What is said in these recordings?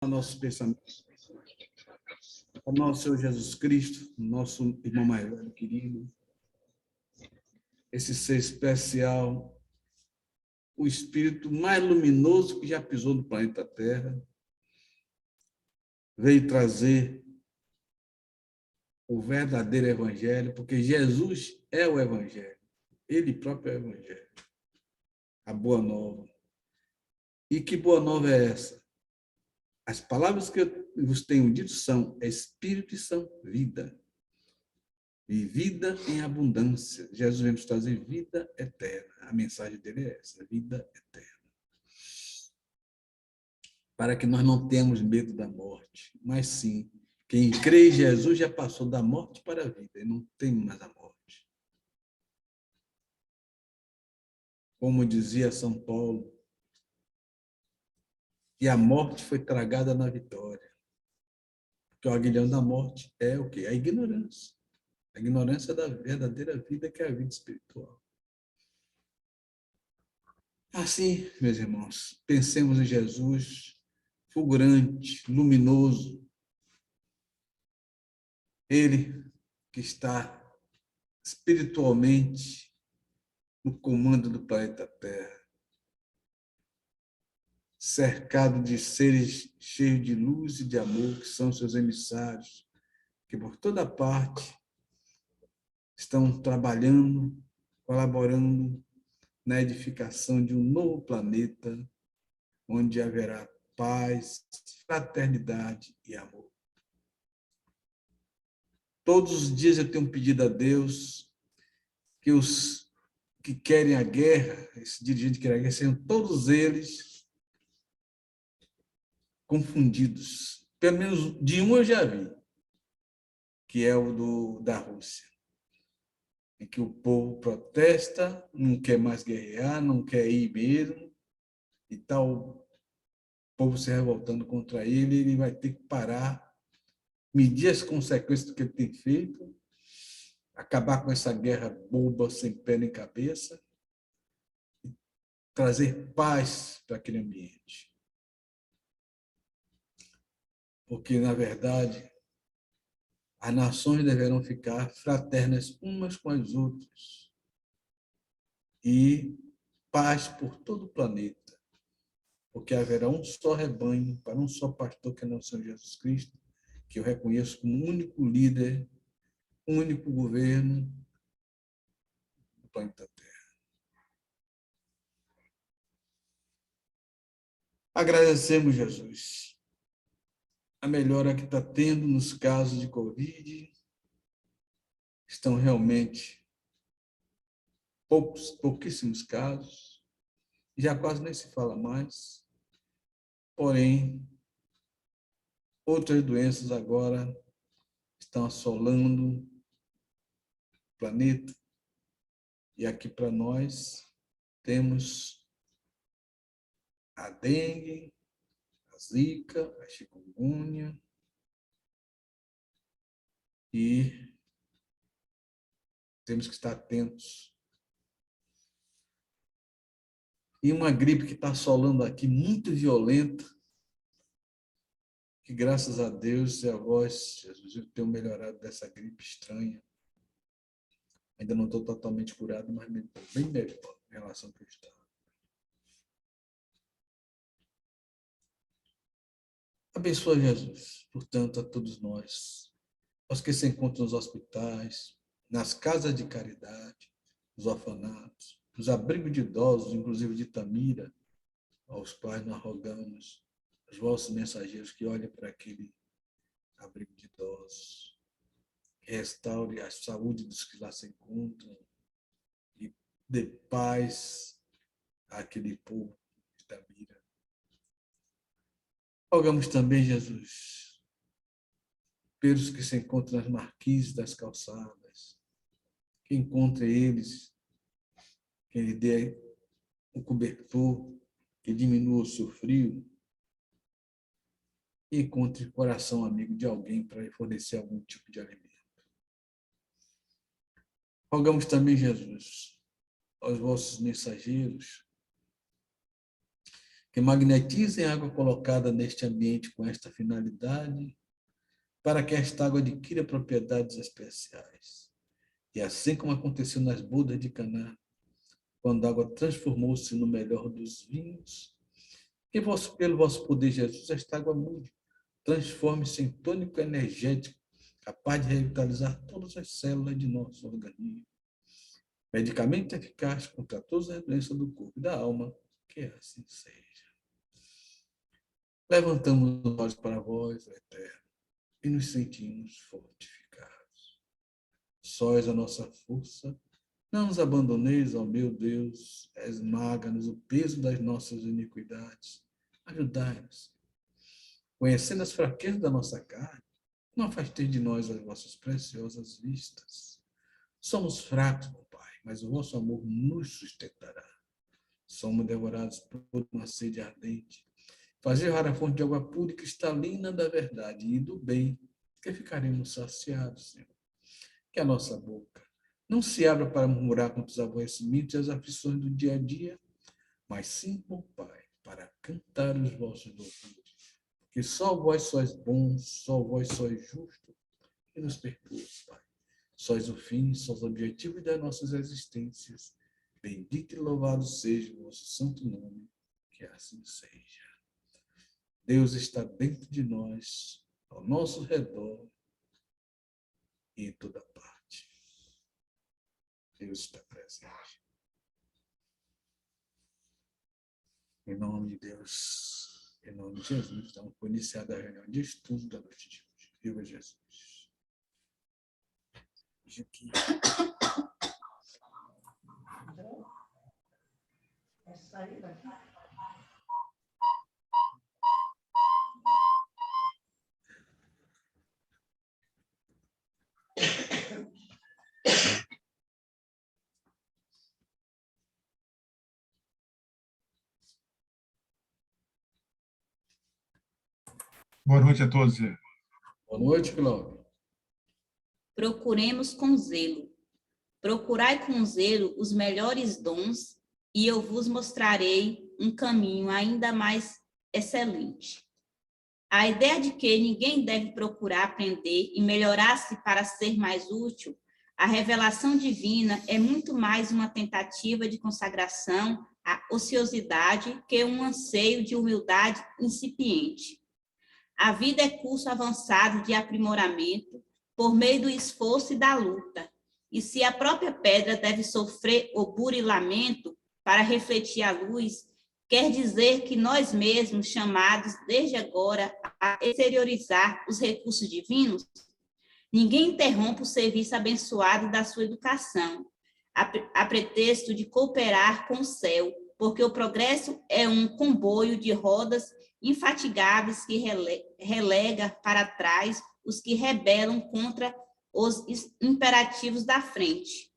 nossos pensamentos ao nosso Senhor Jesus Cristo, nosso irmão mais velho querido, esse ser especial, o espírito mais luminoso que já pisou no planeta Terra, veio trazer o verdadeiro evangelho, porque Jesus é o evangelho, ele próprio é o evangelho, a boa nova. E que boa nova é essa? As palavras que eu vos tenho dito são espírito e são vida. E vida em abundância. Jesus vem nos trazer vida eterna. A mensagem dele é essa, vida eterna. Para que nós não tenhamos medo da morte, mas sim, quem crê em Jesus já passou da morte para a vida e não tem mais a morte. Como dizia São Paulo, e a morte foi tragada na vitória. Porque o aguilhão da morte é o quê? A ignorância. A ignorância da verdadeira vida, que é a vida espiritual. Assim, meus irmãos, pensemos em Jesus, fulgurante, luminoso. Ele que está espiritualmente no comando do planeta Terra, cercado de seres cheios de luz e de amor, que são seus emissários, que por toda parte estão trabalhando, colaborando na edificação de um novo planeta, onde haverá paz, fraternidade e amor. Todos os dias eu tenho pedido a Deus que os que querem a guerra, esse dirigente que quer a guerra, sejam todos eles confundidos. Pelo menos de um eu já vi, que é o da Rússia, em que o povo protesta, não quer mais guerrear, não quer ir mesmo, e tal, o povo se revoltando contra ele, ele vai ter que parar, medir as consequências do que ele tem feito, acabar com essa guerra boba, sem pé nem cabeça, e trazer paz para aquele ambiente. Porque, na verdade, as nações deverão ficar fraternas umas com as outras e paz por todo o planeta, porque haverá um só rebanho para um só pastor, que é nosso Senhor Jesus Cristo, que eu reconheço como único líder, único governo do planeta Terra. Agradecemos, Jesus, a melhora que está tendo nos casos de Covid. Estão realmente pouquíssimos casos, já quase nem se fala mais. Porém, outras doenças agora estão assolando o planeta. E aqui para nós temos a dengue, a zika, a chikungunya e temos que estar atentos. E uma gripe que está assolando aqui, muito violenta, que graças a Deus e a vós, Jesus, eu tenho melhorado dessa gripe estranha. Ainda não estou totalmente curado, mas bem melhor em relação ao que eu estava. Abençoa, Jesus, portanto, a todos nós. Os que se encontram nos hospitais, nas casas de caridade, nos orfanatos, nos abrigos de idosos, inclusive de Tamira, aos quais nós rogamos, os vossos mensageiros, que olhem para aquele abrigo de idosos, que restaure a saúde dos que lá se encontram e dê paz àquele povo de Tamira. Rogamos também, Jesus, pelos que se encontram nas marquises das calçadas, que encontre eles, que lhe dê um cobertor, que diminua o seu frio, e encontre coração amigo de alguém para lhe fornecer algum tipo de alimento. Rogamos também, Jesus, aos vossos mensageiros, que magnetizem a água colocada neste ambiente com esta finalidade, para que esta água adquira propriedades especiais. E assim como aconteceu nas bodas de Caná, quando a água transformou-se no melhor dos vinhos, que pelo vosso poder, Jesus, esta água mude, transforme-se em tônico energético, capaz de revitalizar todas as células de nosso organismo. Medicamento eficaz contra todas as doenças do corpo e da alma, que assim seja. Levantamos os olhos para vós, ó Eterno, e nos sentimos fortificados. Sóis a nossa força, não nos abandoneis, ó meu Deus, esmaga-nos o peso das nossas iniquidades. Ajudai-nos. Conhecendo as fraquezas da nossa carne, não afasteis de nós as vossas preciosas vistas. Somos fracos, meu Pai, mas o vosso amor nos sustentará. Somos devorados por uma sede ardente. Fazer a fonte de água pura e cristalina da verdade e do bem, que ficaremos saciados, Senhor. Que a nossa boca não se abra para murmurar contra os aborrecimentos e as aflições do dia a dia, mas sim, meu Pai, para cantar os vossos louvores. Que só vós sois bons, só vós sois justos, e nos perdoes, Pai. Sois o fim, sois o objetivo das nossas existências. Bendito e louvado seja o vosso santo nome, que assim seja. Deus está dentro de nós, ao nosso redor e em toda parte. Deus está presente. Em nome de Deus, em nome de Jesus, então foi iniciada a reunião de estudo da noite de hoje. Viva Jesus. Aqui. Essa aí vai. Boa noite a todos. Boa noite, Cláudio. Procuremos com zelo. Procurai com zelo os melhores dons, e eu vos mostrarei um caminho ainda mais excelente. A ideia de que ninguém deve procurar aprender e melhorar-se para ser mais útil, a revelação divina é muito mais uma tentativa de consagração à ociosidade que um anseio de humildade incipiente. A vida é curso avançado de aprimoramento por meio do esforço e da luta. E se a própria pedra deve sofrer o burilamento para refletir a luz, quer dizer que nós mesmos, chamados desde agora a exteriorizar os recursos divinos, ninguém interrompe o serviço abençoado da sua educação, a pretexto de cooperar com o céu, porque o progresso é um comboio de rodas infatigáveis que relega para trás os que rebelam contra os imperativos da frente.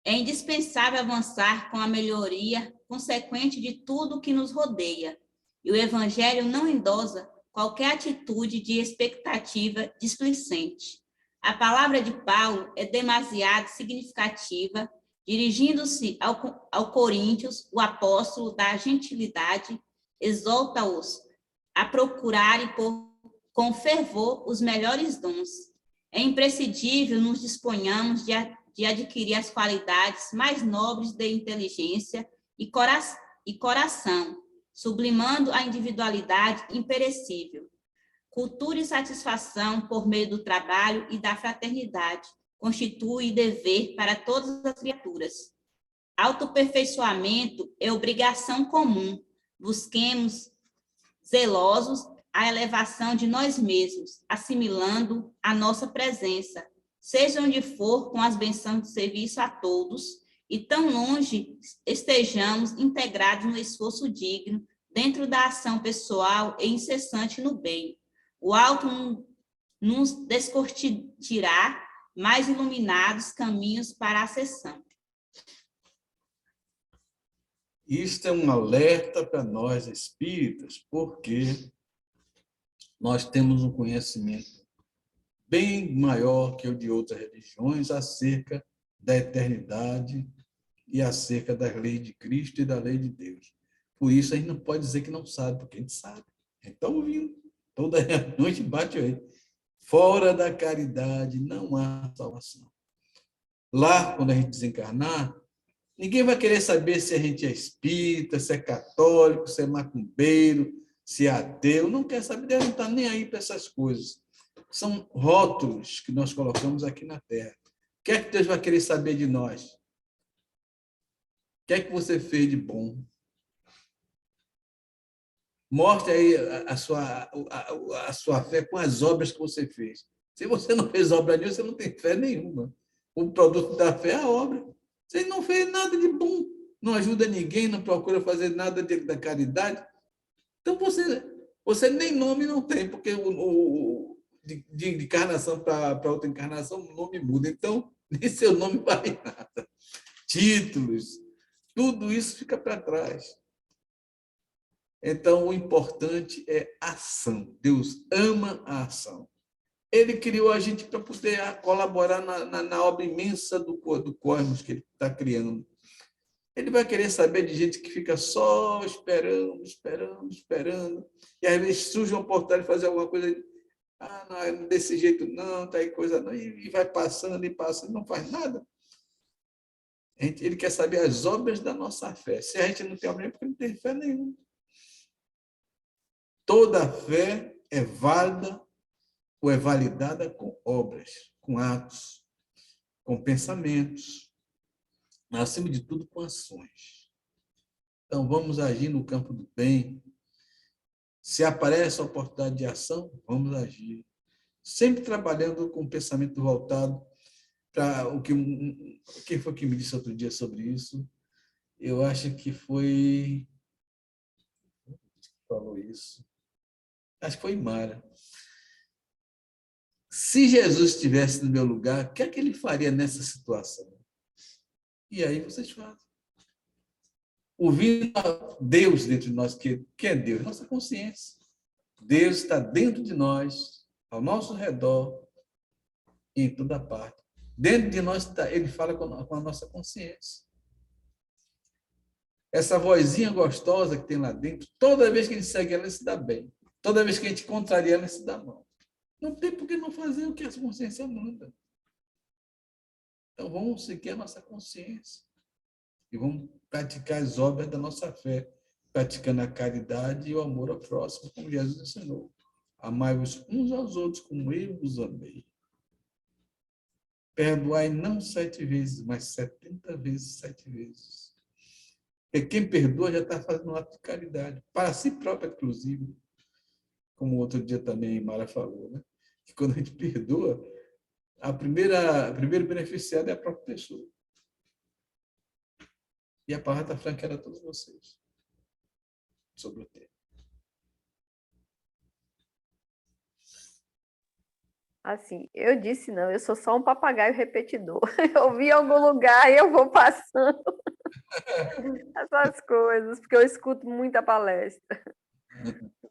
É indispensável avançar com a melhoria consequente de tudo o que nos rodeia, e o Evangelho não endossa qualquer atitude de expectativa displicente. A palavra de Paulo é demasiado significativa, dirigindo-se ao Coríntios, o apóstolo da gentilidade, exorta-os a procurarem com fervor os melhores dons. É imprescindível nos disponhamos de adquirir as qualidades mais nobres de inteligência e coração, sublimando a individualidade imperecível. Cultura e satisfação por meio do trabalho e da fraternidade constitui dever para todas as criaturas. Autoaperfeiçoamento é obrigação comum. Busquemos zelosos a elevação de nós mesmos, assimilando a nossa presença, seja onde for, com as bênçãos de serviço a todos, e tão longe estejamos integrados no esforço digno, dentro da ação pessoal e incessante no bem. O alto nos descortinará mais iluminados caminhos para a ascensão. Isto é um alerta para nós espíritas, porque nós temos um conhecimento bem maior que o de outras religiões acerca da eternidade e acerca das leis de Cristo e da lei de Deus. Por isso, a gente não pode dizer que não sabe, porque a gente sabe. A gente está ouvindo. Toda noite bate aí. Fora da caridade não há salvação. Lá, quando a gente desencarnar, ninguém vai querer saber se a gente é espírita, se é católico, se é macumbeiro, se é ateu. Não quer saber, Deus não está nem aí para essas coisas. São rótulos que nós colocamos aqui na Terra. O que é que Deus vai querer saber de nós? O que é que você fez de bom? Mostre aí a sua fé com as obras que você fez. Se você não fez obra nenhuma, você não tem fé nenhuma. O produto da fé é a obra. Você não fez nada de bom, não ajuda ninguém, não procura fazer nada da caridade. Então, você nem nome não tem, porque de encarnação para outra encarnação, o nome muda. Então, nem seu nome vale nada. Títulos, tudo isso fica para trás. Então, o importante é ação. Deus ama a ação. Ele criou a gente para poder colaborar na obra imensa do cosmos que ele está criando. Ele vai querer saber de gente que fica só esperando, esperando, esperando, e às vezes surge uma oportunidade de fazer alguma coisa, não é desse jeito não, tá aí coisa não, e vai passando e passando, não faz nada. Ele quer saber as obras da nossa fé. Se a gente não tem obra, é porque não tem fé nenhuma. Toda fé é válida ou é validada com obras, com atos, com pensamentos, mas, acima de tudo, com ações. Então, vamos agir no campo do bem. Se aparece a oportunidade de ação, vamos agir. Sempre trabalhando com o pensamento voltado para o que... Quem foi que me disse outro dia sobre isso? Eu acho que foi... falou isso. Acho que foi Mara. Se Jesus estivesse no meu lugar, o que é que ele faria nessa situação? E aí vocês fazem. Ouvindo Deus dentro de nós, que é Deus? Nossa consciência. Deus está dentro de nós, ao nosso redor, em toda parte. Dentro de nós, ele fala com a nossa consciência. Essa vozinha gostosa que tem lá dentro, toda vez que a gente segue ela, se dá bem. Toda vez que a gente contraria ela, se dá mal. Não tem por que não fazer o que a consciência manda. Então, vamos seguir a nossa consciência e vamos praticar as obras da nossa fé, praticando a caridade e o amor ao próximo, como Jesus ensinou. Amai-vos uns aos outros como eu vos amei. Perdoai não 7 vezes, mas 70 vezes 7 vezes. Porque quem perdoa já está fazendo um ato de caridade, para si próprio, inclusive. Como outro dia também Mara falou, né? Que quando a gente perdoa, a primeiro beneficiado é a própria pessoa. E a palavra está franqueada a todos vocês sobre o tema. Assim, eu disse não, eu sou só um papagaio repetidor. Eu vi em algum lugar e eu vou passando essas coisas, porque eu escuto muita palestra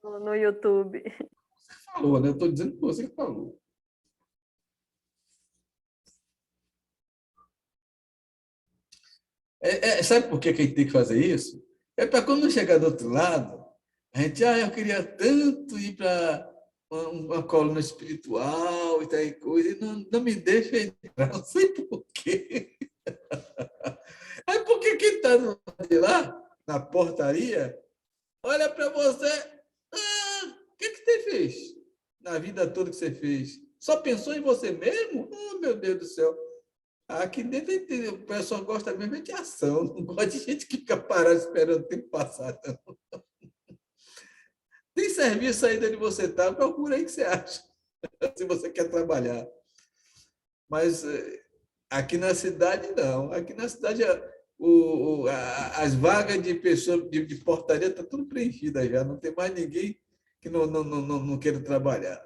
no YouTube. Você falou, né? Eu estou dizendo que você falou. Sabe por que a gente tem que fazer isso? É para quando chegar do outro lado, a gente, eu queria tanto ir para uma coluna espiritual e tal coisa, e não me deixa entrar, não sei por quê. É porque quem está lá, na portaria, olha para você, o que você fez na vida toda que você fez? Só pensou em você mesmo? Oh, meu Deus do céu. Aqui dentro o pessoal gosta mesmo de ação, não gosta de gente que fica parada esperando o tempo passar. Não. Tem serviço aí onde você está, procura aí o que você acha, se você quer trabalhar. Mas aqui na cidade, não. Aqui na cidade, as vagas de pessoa de portaria estão tudo preenchidas já, não tem mais ninguém que não queira trabalhar.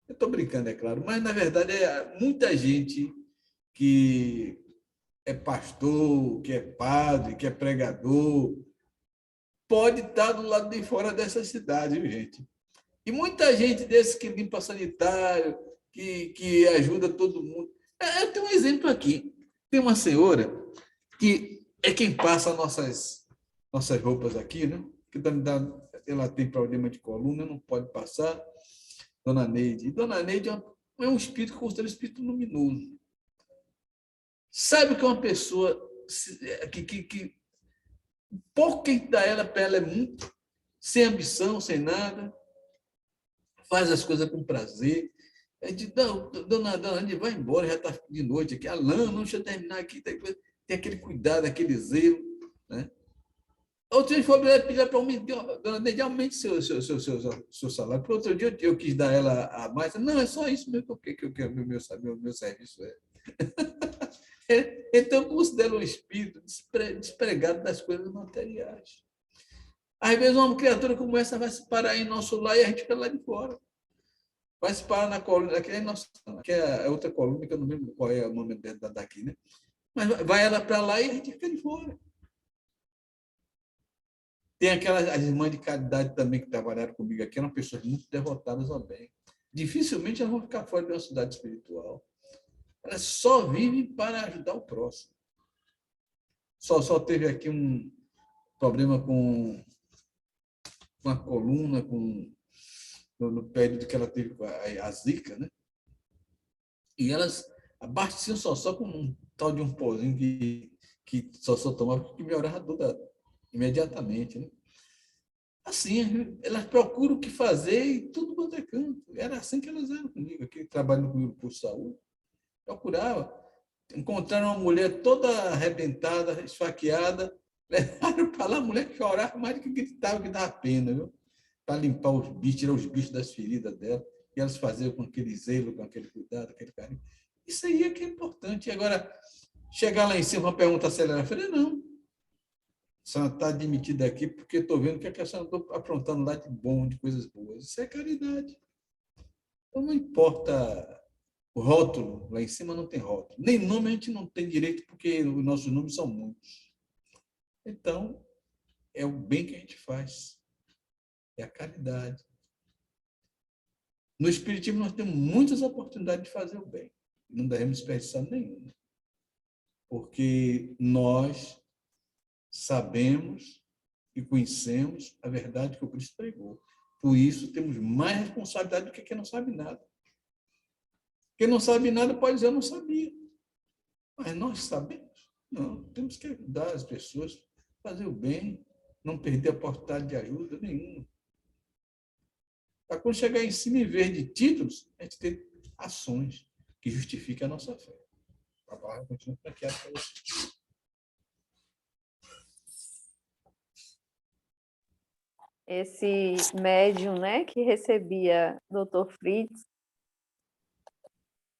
Eu estou brincando, é claro, mas, na verdade, muita gente que é pastor, que é padre, que é pregador, pode estar do lado de fora dessa cidade, viu, gente? E muita gente desses que limpa sanitário, que ajuda todo mundo. Eu tenho um exemplo aqui. Tem uma senhora que é quem passa nossas roupas aqui, né? Que ela tem problema de coluna, não pode passar. Dona Neide. E Dona Neide é um espírito que eu considero um espírito luminoso. Sabe que uma pessoa que pouco que dá ela para ela é muito, sem ambição, sem nada, faz as coisas com prazer. A gente, não, dona Neide, vai embora, já está de noite aqui. Não, deixa eu terminar aqui. Tem aquele cuidado, aquele zelo, né? Outro dia foi pedir para aumentar, dona Neide, aumente seu salário. Porque outro dia eu quis dar ela a mais. Não, é só isso mesmo que eu quero, meu serviço é. Então, eu considero um espírito despregado das coisas materiais. Às vezes, uma criatura como essa vai se parar em nosso lar e a gente fica lá de fora. Vai se parar na coluna, que é outra coluna, que eu não lembro qual é o nome daqui, né? Mas vai ela para lá e a gente fica de fora. Tem as irmãs de caridade também que trabalharam comigo aqui, eram pessoas muito devotadas ao bem. Dificilmente elas vão ficar fora de uma cidade espiritual. Elas só vivem para ajudar o próximo. Só teve aqui um problema com a coluna, no período que ela teve a zika, né? E elas abasteciam só com um tal de um pozinho que só tomava, que melhorava imediatamente, né? Assim, elas procuram o que fazer e tudo quanto é canto. Era assim que elas eram comigo, aqui trabalhando comigo por saúde. Procurava. Encontraram uma mulher toda arrebentada, esfaqueada, levaram para lá, a mulher chorava mais do que gritava, que dava pena, viu? Para limpar os bichos, tirar os bichos das feridas dela. E elas faziam com aquele zelo, com aquele cuidado, aquele carinho. Isso aí é que é importante. E agora, chegar lá em cima, uma pergunta acelerada, eu falei, não. A senhora está admitida aqui porque estou vendo que a senhora está aprontando lá de bom, de coisas boas. Isso é caridade. Então, não importa o rótulo, lá em cima não tem rótulo. Nem nome a gente não tem direito, porque os nossos nomes são muitos. Então, é o bem que a gente faz. É a caridade. No Espiritismo, nós temos muitas oportunidades de fazer o bem. Não devemos desperdiçar nenhuma. Porque nós sabemos e conhecemos a verdade que o Cristo pregou. Por isso, temos mais responsabilidade do que quem não sabe nada. Quem não sabe nada pode dizer, eu não sabia. Mas nós sabemos. Não, temos que ajudar as pessoas, fazer o bem, não perder a oportunidade de ajuda nenhuma. Para quando chegar em cima, em vez de títulos, a gente ter ações que justifiquem a nossa fé. A palavra continua franqueada para você. Esse médium, né, que recebia Dr. Fritz,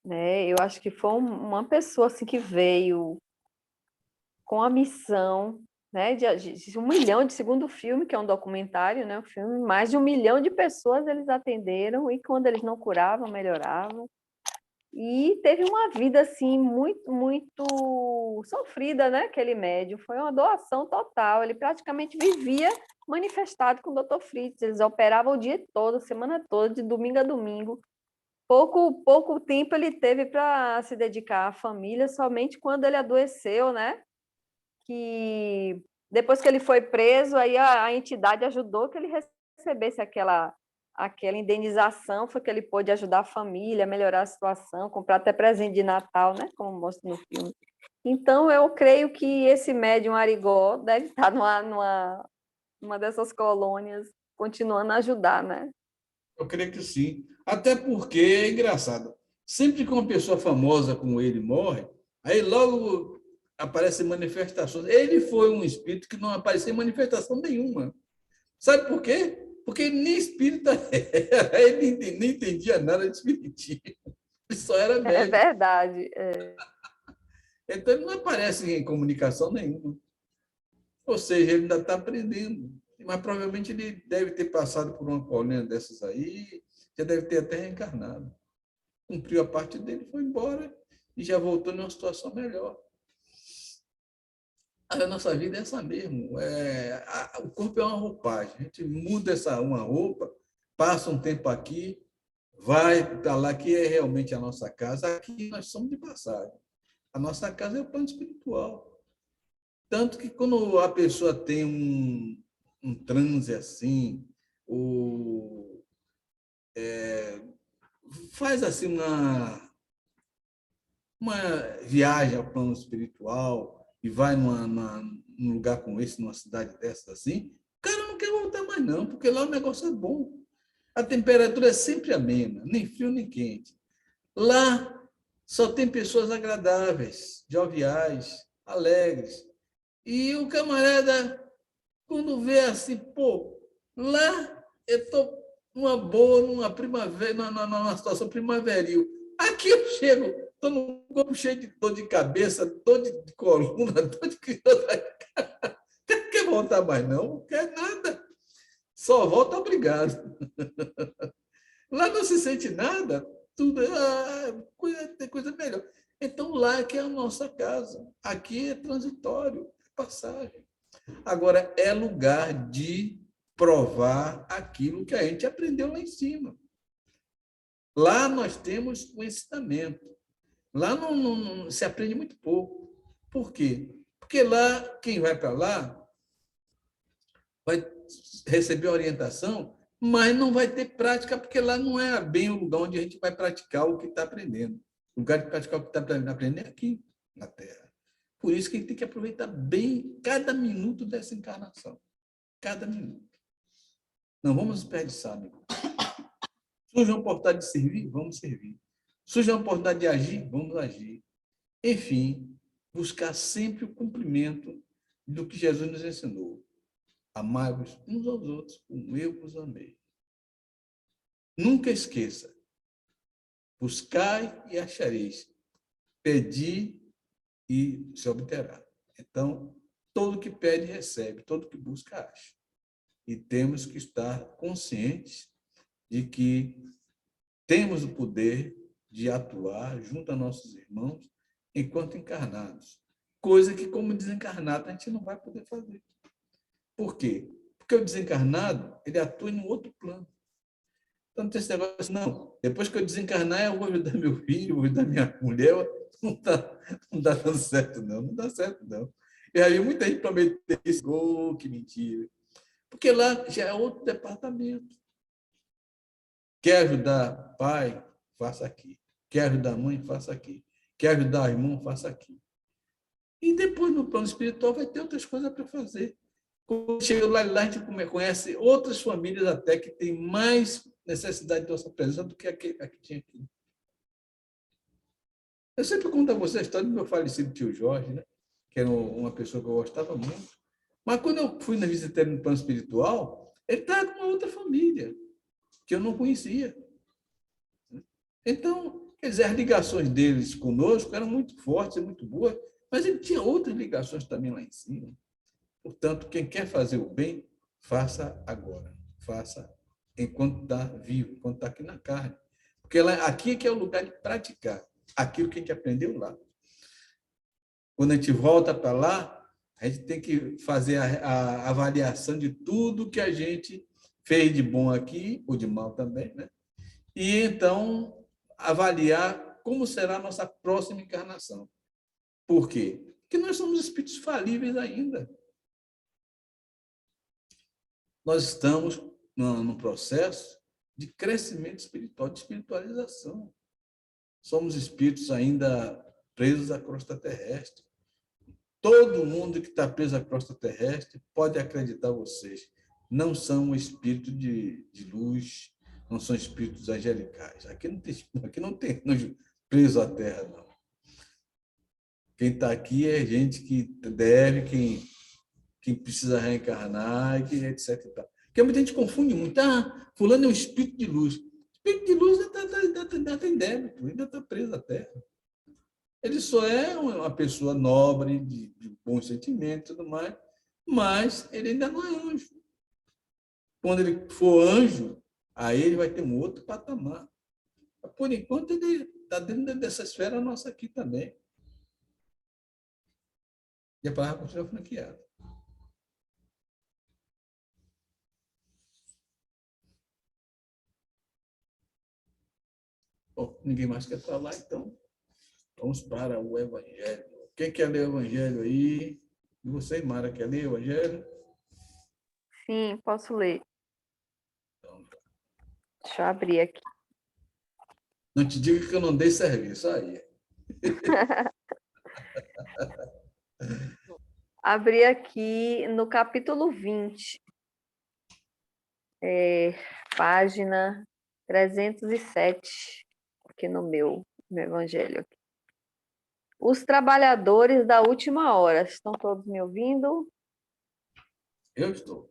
né, eu acho que foi uma pessoa assim que veio com a missão, né, de 1 milhão de segundo filme, que é um documentário, né, um filme, mais de 1 milhão de pessoas eles atenderam e quando eles não curavam, melhoravam. E teve uma vida assim muito, muito sofrida, né, aquele médium. Foi uma doação total. Ele praticamente vivia manifestado com o Dr. Fritz. Eles operavam o dia todo, a semana toda, de domingo a domingo. Pouco tempo ele teve para se dedicar à família, somente quando ele adoeceu, né? Que depois que ele foi preso, aí a entidade ajudou que ele recebesse aquela indenização, foi que ele pôde ajudar a família, melhorar a situação, comprar até presente de Natal, né? Como mostra no filme. Então, eu creio que esse médium Arigó deve estar numa dessas colônias, continuando a ajudar, né? Eu creio que sim. Até porque é engraçado. Sempre que uma pessoa famosa como ele morre, aí logo aparecem manifestações. Ele foi um espírito que não apareceu em manifestação nenhuma. Sabe por quê? Porque ele nem espírita era, ele nem entendia nada de espiritismo. Ele só era É médium. verdade. Então, ele não aparece em comunicação nenhuma. Ou seja, ele ainda está aprendendo. Mas provavelmente ele deve ter passado por uma colônia dessas aí, já deve ter até reencarnado. Cumpriu a parte dele, foi embora e já voltou numa situação melhor. A nossa vida é essa mesmo. O corpo é uma roupagem. A gente muda uma roupa, passa um tempo aqui, vai para lá, que é realmente a nossa casa. Aqui nós somos de passagem. A nossa casa é o plano espiritual. Tanto que quando a pessoa tem um transe assim, faz assim uma viagem ao plano espiritual e vai num lugar como esse, numa cidade dessa assim, o cara não quer voltar mais não, porque lá o negócio é bom. A temperatura é sempre amena, nem frio nem quente. Lá só tem pessoas agradáveis, joviais, alegres. E o camarada, quando vê assim, pô, lá eu estou numa boa, numa primavera, numa situação primaveril. Aqui eu chego, estou num corpo cheio de dor de cabeça, dor de coluna, dor de... Quer voltar mais não? Não quer nada. Só volta obrigado. Lá não se sente nada, tudo tem coisa melhor. Então, lá é que é a nossa casa. Aqui é transitório, é passagem. Agora, é lugar de provar aquilo que a gente aprendeu lá em cima. Lá nós temos o ensinamento. Lá não se aprende muito pouco. Por quê? Porque lá, quem vai para lá vai receber orientação, mas não vai ter prática, porque lá não é bem o lugar onde a gente vai praticar o que está aprendendo. O lugar de praticar o que está aprendendo é aqui, na Terra. Por isso que a gente tem que aproveitar bem cada minuto dessa encarnação. Cada minuto. Não vamos desperdiçar, amigo. Surge uma oportunidade de servir? Vamos servir. Surge uma oportunidade de agir? Vamos agir. Enfim, buscar sempre o cumprimento do que Jesus nos ensinou. Amai-vos uns aos outros, como eu vos amei. Nunca esqueça. Buscai e achareis. Pedi e se obterá. Então, todo que pede, recebe. Todo que busca, acha. E temos que estar conscientes de que temos o poder de atuar junto a nossos irmãos enquanto encarnados. Coisa que, como desencarnado, a gente não vai poder fazer. Por quê? Porque o desencarnado, ele atua em um outro plano. Então, não tem esse negócio, não. Depois que eu desencarnar, eu vou ajudar meu filho, vou ajudar minha mulher. Não tá dando certo, não. Não dá certo, não. E aí, muita gente prometeu isso. Oh, que mentira. Porque lá já é outro departamento. Quer ajudar pai? Faça aqui. Quer ajudar mãe? Faça aqui. Quer ajudar irmão? Faça aqui. E depois, no plano espiritual, vai ter outras coisas para fazer. Quando chega lá, a gente conhece outras famílias até que têm mais necessidade de nossa presença do que a que tinha aqui. Eu sempre conto a você a história do meu falecido tio Jorge, né? Que era uma pessoa que eu gostava muito. Mas quando eu fui na visita dele no plano espiritual, ele estava com uma outra família, que eu não conhecia. Então, quer dizer, as ligações deles conosco eram muito fortes, muito boas, mas ele tinha outras ligações também lá em cima. Portanto, quem quer fazer o bem, faça agora. Faça enquanto está vivo, enquanto está aqui na carne. Porque aqui é que é o lugar de praticar aquilo que a gente aprendeu lá. Quando a gente volta para lá, a gente tem que fazer a avaliação de tudo que a gente fez de bom aqui, ou de mal também, né? E então avaliar como será a nossa próxima encarnação. Por quê? Porque nós somos espíritos falíveis ainda. Nós estamos num processo de crescimento espiritual, de espiritualização. Somos espíritos ainda presos à crosta terrestre. Todo mundo que está preso à crosta terrestre pode acreditar vocês. Não são espíritos de luz, não são espíritos angelicais. Aqui não tem preso à terra, não. Quem está aqui é gente que deve, quem precisa reencarnar, etc. Porque muita gente confunde muito. Fulano é um espírito de luz. Espírito de luz ainda tem débito, ainda está preso à terra. Ele só é uma pessoa nobre, de bons sentimentos e tudo mais, mas ele ainda não é anjo. Quando ele for anjo, aí ele vai ter um outro patamar. Por enquanto, ele está dentro dessa esfera nossa aqui também. E a palavra continua franqueada. Bom, ninguém mais quer falar, então vamos para o Evangelho. Quem quer ler o Evangelho aí? E você, Mara, quer ler o Evangelho? Sim, posso ler. Então, Deixa eu abrir aqui. não te diga que eu não dei serviço aí. Abri aqui no capítulo 20, página 307, aqui no meu evangelho. Os trabalhadores da última hora. Estão todos me ouvindo? Eu estou.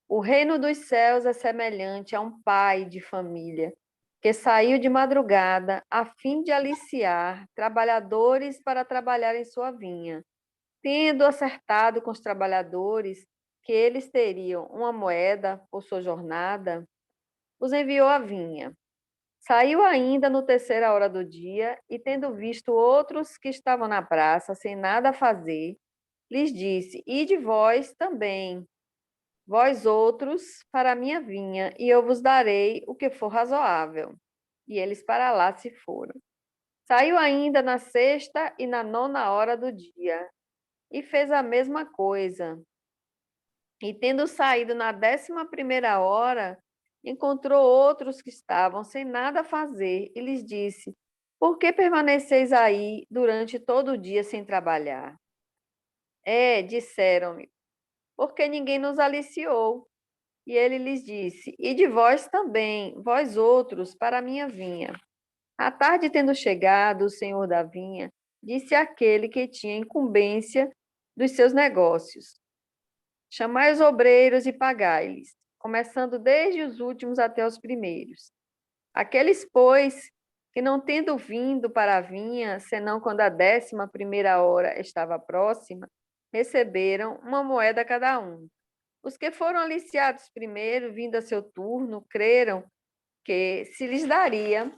O reino dos céus é semelhante a um pai de família que saiu de madrugada a fim de aliciar trabalhadores para trabalhar em sua vinha. Tendo acertado com os trabalhadores que eles teriam uma moeda por sua jornada, os enviou à vinha. Saiu ainda no terceira hora do dia e, tendo visto outros que estavam na praça sem nada a fazer, lhes disse: Ide vós também, vós outros, para a minha vinha, e eu vos darei o que for razoável. E eles para lá se foram. Saiu ainda na sexta e na nona hora do dia, e fez a mesma coisa. E tendo saído na 11ª hora, encontrou outros que estavam sem nada a fazer, e lhes disse: Por que permaneceis aí durante todo o dia sem trabalhar? Disseram-lhe, porque ninguém nos aliciou. E ele lhes disse: E de vós também, vós outros, para a minha vinha. À tarde, tendo chegado o senhor da vinha, disse àquele que tinha incumbência dos seus negócios: Chamai os obreiros e pagai-lhes, começando desde os últimos até os primeiros. Aqueles, pois, que não tendo vindo para a vinha, senão quando a 11ª hora estava próxima, receberam uma moeda cada um. Os que foram aliciados primeiro, vindo a seu turno, creram que se lhes daria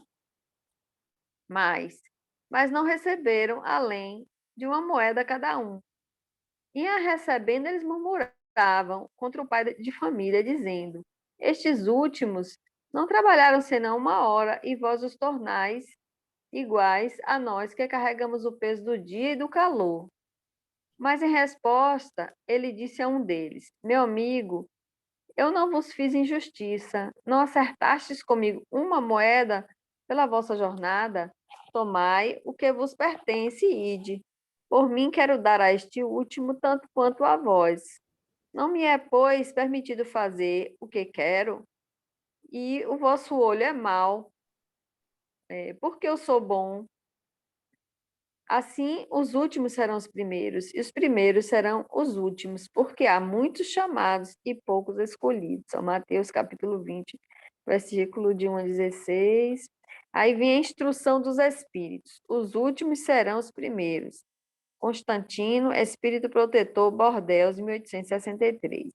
mais, mas não receberam além de uma moeda cada um. E a recebendo, eles murmuravam contra o pai de família, dizendo: Estes últimos não trabalharam senão uma hora, e vós os tornais iguais a nós que carregamos o peso do dia e do calor. Mas em resposta, ele disse a um deles: Meu amigo, eu não vos fiz injustiça. Não acertastes comigo uma moeda pela vossa jornada? Tomai o que vos pertence e ide. Por mim quero dar a este último tanto quanto a vós. Não me é, pois, permitido fazer o que quero, e o vosso olho é mau, porque eu sou bom. Assim, os últimos serão os primeiros, e os primeiros serão os últimos, porque há muitos chamados e poucos escolhidos. São Mateus capítulo 20, versículo de 1 a 16. Aí vem a instrução dos espíritos. Os últimos serão os primeiros. Constantino, Espírito Protetor, Bordeaux, 1863.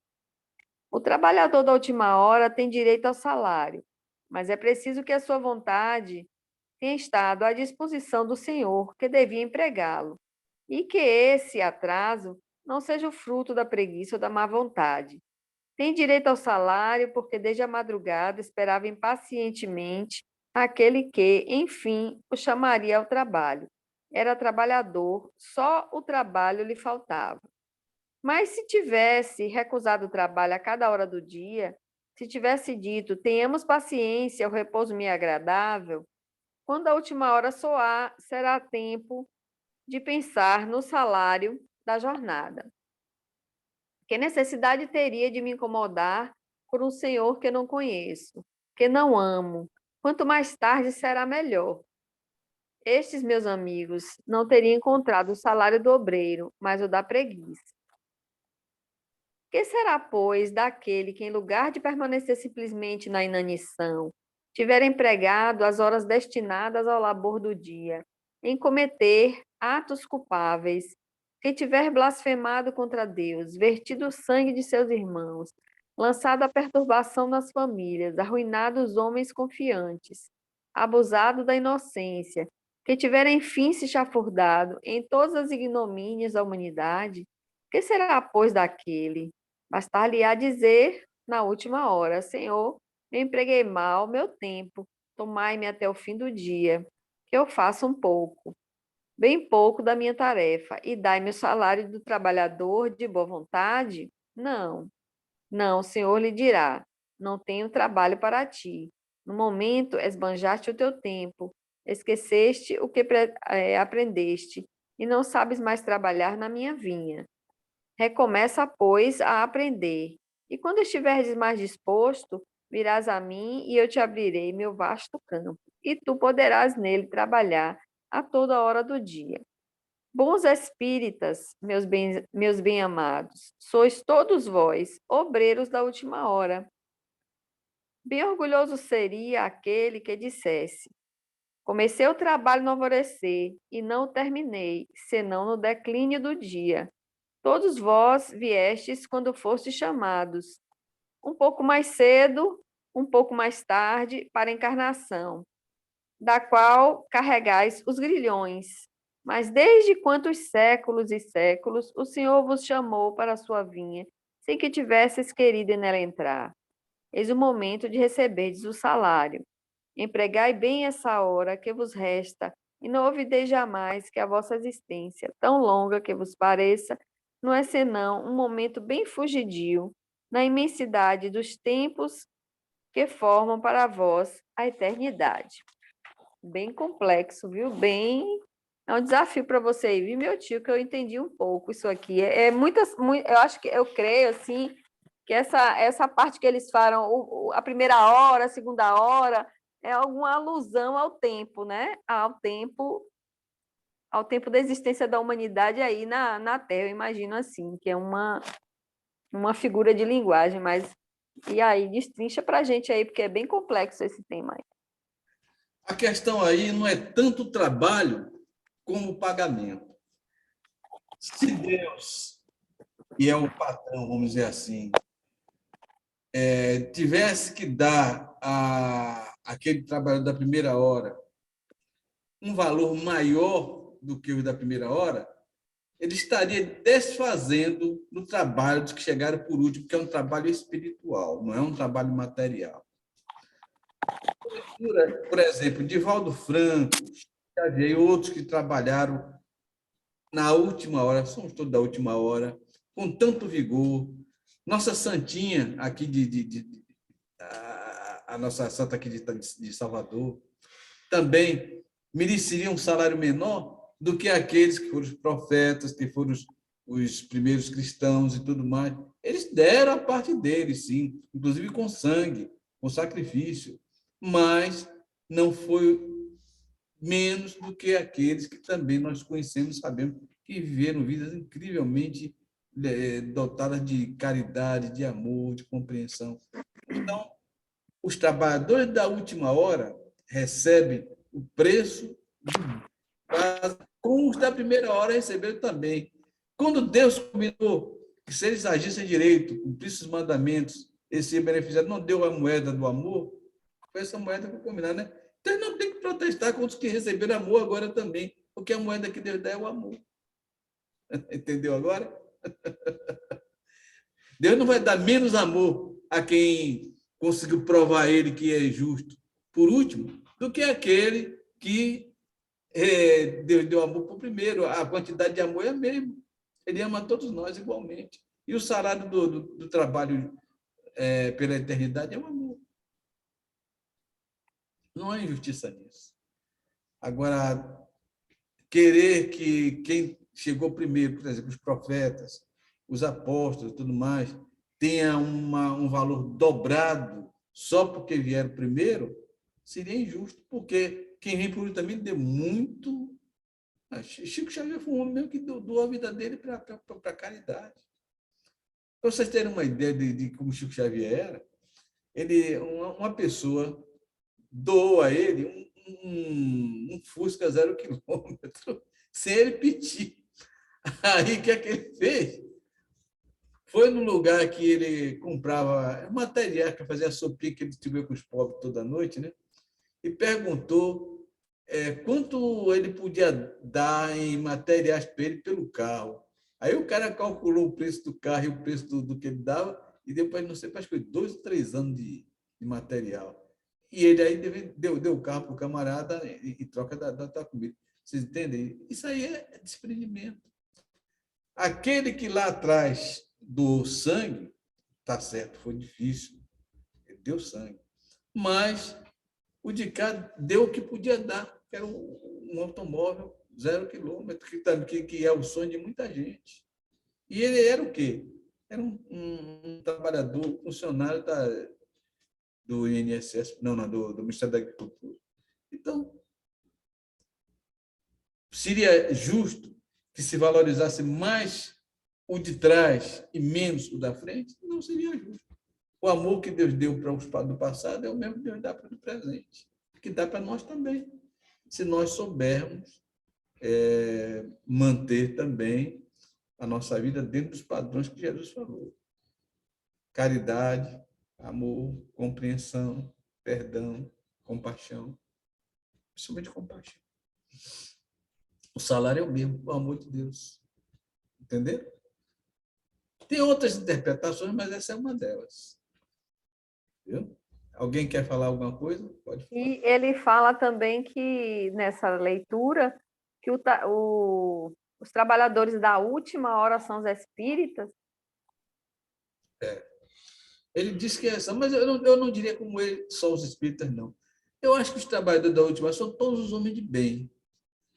O trabalhador da última hora tem direito ao salário, mas é preciso que a sua vontade tenha estado à disposição do senhor que devia empregá-lo, e que esse atraso não seja o fruto da preguiça ou da má vontade. Tem direito ao salário porque desde a madrugada esperava impacientemente aquele que, enfim, o chamaria ao trabalho. Era trabalhador, só o trabalho lhe faltava. Mas se tivesse recusado o trabalho a cada hora do dia, se tivesse dito, tenhamos paciência, o repouso me é agradável, quando a última hora soar, será tempo de pensar no salário da jornada. Que necessidade teria de me incomodar por um senhor que não conheço, que não amo? Quanto mais tarde será melhor. Estes meus amigos não teriam encontrado o salário do obreiro, mas o da preguiça. Que será, pois, daquele que, em lugar de permanecer simplesmente na inanição, tiver empregado as horas destinadas ao labor do dia, em cometer atos culpáveis, que tiver blasfemado contra Deus, vertido o sangue de seus irmãos, lançado a perturbação nas famílias, arruinado os homens confiantes, abusado da inocência, que tiver enfim se chafurdado em todas as ignomínias da humanidade, que será, pois, daquele? Bastar-lhe-á dizer, na última hora, Senhor, eu empreguei mal meu tempo, tomai-me até o fim do dia, que eu faça um pouco. bem pouco da minha tarefa, e dai-me o salário do trabalhador de boa vontade? Não, não, o Senhor lhe dirá: não tenho trabalho para ti. No momento, esbanjaste o teu tempo, esqueceste o que aprendeste, e não sabes mais trabalhar na minha vinha. Recomeça, pois, a aprender. E quando estiveres mais disposto, virás a mim e eu te abrirei meu vasto campo, e tu poderás nele trabalhar a toda hora do dia. Bons espíritas, meus bem-amados, sois todos vós, obreiros da última hora. Bem orgulhoso seria aquele que dissesse: comecei o trabalho no alvorecer e não o terminei, senão no declínio do dia. Todos vós viestes quando fostes chamados, um pouco mais cedo, um pouco mais tarde, para a encarnação, da qual carregais os grilhões. Mas desde quantos séculos e séculos o Senhor vos chamou para a sua vinha, sem que tivesses querido nela entrar? Eis o momento de receberdes o salário. Empregai bem essa hora que vos resta, e não ouvideis jamais que a vossa existência, tão longa que vos pareça, não é senão um momento bem fugidio, na imensidade dos tempos que formam para vós a eternidade. Bem complexo, viu? É um desafio para você aí, viu, meu tio, que eu entendi um pouco isso aqui. Eu acho que eu creio assim que essa parte que eles falam, a primeira hora, a segunda hora, é alguma alusão ao tempo, né? Ao tempo da existência da humanidade aí na Terra, eu imagino assim, que é uma figura de linguagem, mas e aí, destrincha para a gente aí, porque é bem complexo esse tema aí. A questão aí não é tanto o trabalho como o pagamento. Se Deus, e é o patrão, vamos dizer assim, tivesse que dar àquele trabalhador da primeira hora um valor maior do que o da primeira hora, ele estaria desfazendo do trabalho dos que chegaram por último, que é um trabalho espiritual, não é um trabalho material. Por exemplo, Divaldo Franco, e outros que trabalharam na última hora, somos todos da última hora, com tanto vigor. Nossa santinha aqui a nossa santa aqui de Salvador, também mereceria um salário menor do que aqueles que foram os profetas, que foram os primeiros cristãos e tudo mais. Eles deram a parte deles, sim, inclusive com sangue, com sacrifício, mas não foi menos do que aqueles que também nós conhecemos, sabemos, que viveram vidas incrivelmente dotadas de caridade, de amor, de compreensão. Então, os trabalhadores da última hora recebem o preço como os da primeira hora receberam também. Quando Deus combinou que se eles agissem direito, cumprissem os mandamentos, eles se beneficiaram, não deu a moeda do amor, foi essa moeda que foi combinada, né? Então, ele não tem que protestar contra os que receberam amor agora também, porque a moeda que Deus dá é o amor. Entendeu agora? Deus não vai dar menos amor a quem conseguiu provar ele que é justo, por último, do que aquele que Deus deu amor por primeiro. A quantidade de amor é a mesma. Ele ama todos nós igualmente. E o salário do trabalho pela eternidade é o amor. Não há injustiça nisso. Agora, querer que quem chegou primeiro, por exemplo, os profetas, os apóstolos e tudo mais, tenha um valor dobrado só porque vieram primeiro, seria injusto, porque quem vem por último também deu muito. Chico Xavier foi um homem mesmo que doou a vida dele para a caridade. Para vocês terem uma ideia de como Chico Xavier era, uma pessoa doou a ele um Fusca 0 km, sem ele pedir. Aí, o que é que ele fez? Foi no lugar que ele comprava material para fazer a sopinha que ele distribuía com os pobres toda noite, né? E perguntou quanto ele podia dar em materiais para ele pelo carro. Aí o cara calculou o preço do carro e o preço do que ele dava e deu para ele, não sei, acho que foi 2 ou 3 anos de material. E ele aí deu o carro para o camarada em troca da comida. Vocês entendem? Isso aí é desprendimento. Aquele que lá atrás doou sangue, tá certo, foi difícil, ele deu sangue. Mas o de cá deu o que podia dar, que era um automóvel 0 quilômetro, que é o sonho de muita gente. E ele era o quê? Era um trabalhador, funcionário do INSS, não, do Ministério da Agricultura. Então, seria justo que se valorizasse mais o de trás e menos o da frente? Não seria justo. O amor que Deus deu para os do passado é o mesmo que Deus dá para o presente, que dá para nós também, se nós soubermos manter também a nossa vida dentro dos padrões que Jesus falou. Caridade, amor, compreensão, perdão, compaixão, principalmente compaixão. O salário é o mesmo, o amor de Deus. Entenderam? Tem outras interpretações, mas essa é uma delas. Viu? Alguém quer falar alguma coisa? Pode falar. E ele fala também que, nessa leitura, que os trabalhadores da última hora são os espíritas. Ele disse que é essa, mas eu não diria como ele, só os espíritas, não. Eu acho que os trabalhadores da última são todos os homens de bem.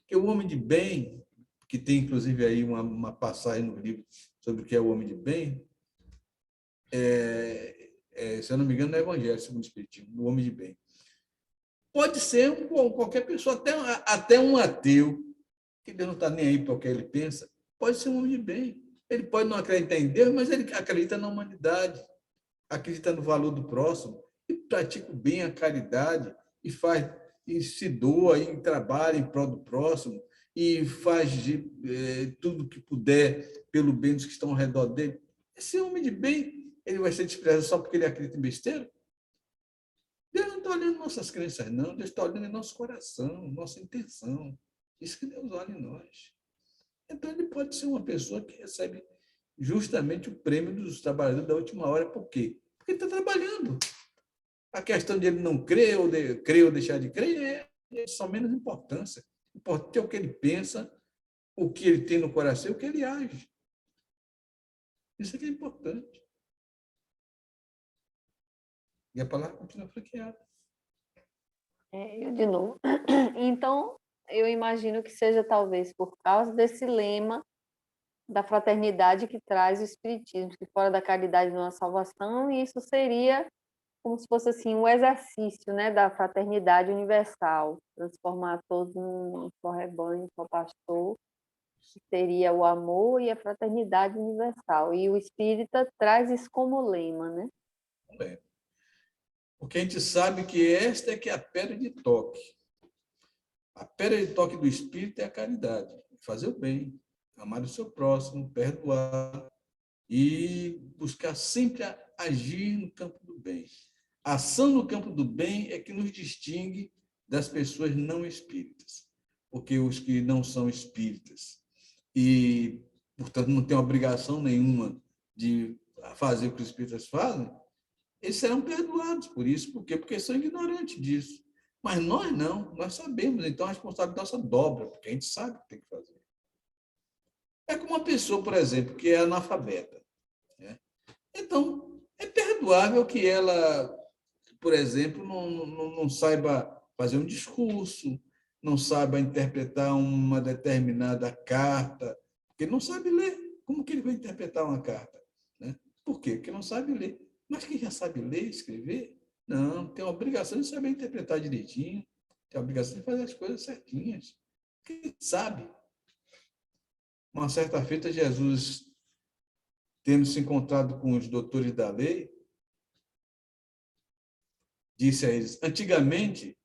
Porque o homem de bem, que tem inclusive aí uma passagem no livro sobre o que é o homem de bem, se eu não me engano, no Evangelho segundo o Espiritismo, o homem de bem. Pode ser qualquer pessoa, até um ateu, que Deus não está nem aí para o que ele pensa, pode ser um homem de bem. Ele pode não acreditar em Deus, mas ele acredita na humanidade, acredita no valor do próximo, e pratica o bem, a caridade, e se doa, e trabalha em prol do próximo, e faz tudo o que puder pelo bem dos que estão ao redor dele. Esse homem de bem, ele vai ser desprezado só porque ele acredita em besteira? Deus não está olhando nossas crenças, não. Deus está olhando em nosso coração, nossa intenção. Isso que Deus olha em nós. Então, ele pode ser uma pessoa que recebe justamente o prêmio dos trabalhadores da última hora. Por quê? Porque ele está trabalhando. A questão de ele não crer ou deixar de crer é só menos importância. O importante é o que ele pensa, o que ele tem no coração e o que ele age. Isso é que é importante. E a palavra continua franqueada. Eu de novo. Então, eu imagino que seja talvez por causa desse lema da fraternidade que traz o Espiritismo, que fora da caridade não há salvação, e isso seria como se fosse assim um exercício, né, da fraternidade universal, transformar todos num só rebanho, um só pastor, que seria o amor e a fraternidade universal. E o Espírita traz isso como lema, né? Porque a gente sabe que esta é que é a pedra de toque. A pedra de toque do Espírito é a caridade, fazer o bem, amar o seu próximo, perdoar e buscar sempre agir no campo do bem. A ação no campo do bem é que nos distingue das pessoas não espíritas, porque os que não são espíritas e, portanto, não têm obrigação nenhuma de fazer o que os espíritas fazem, eles serão perdoados por isso. Por quê? Porque são ignorantes disso. Mas nós não, nós sabemos. Então, a responsabilidade nossa dobra, porque a gente sabe o que tem que fazer. É como uma pessoa, por exemplo, que é analfabeta. Né? Então, é perdoável que ela, por exemplo, não saiba fazer um discurso, não saiba interpretar uma determinada carta, porque não sabe ler. Como que ele vai interpretar uma carta? Né? Por quê? Porque não sabe ler. Mas quem já sabe ler e escrever, não, tem a obrigação de saber interpretar direitinho, tem a obrigação de fazer as coisas certinhas. Quem sabe? Uma certa feita, Jesus, tendo se encontrado com os doutores da lei, disse a eles: antigamente,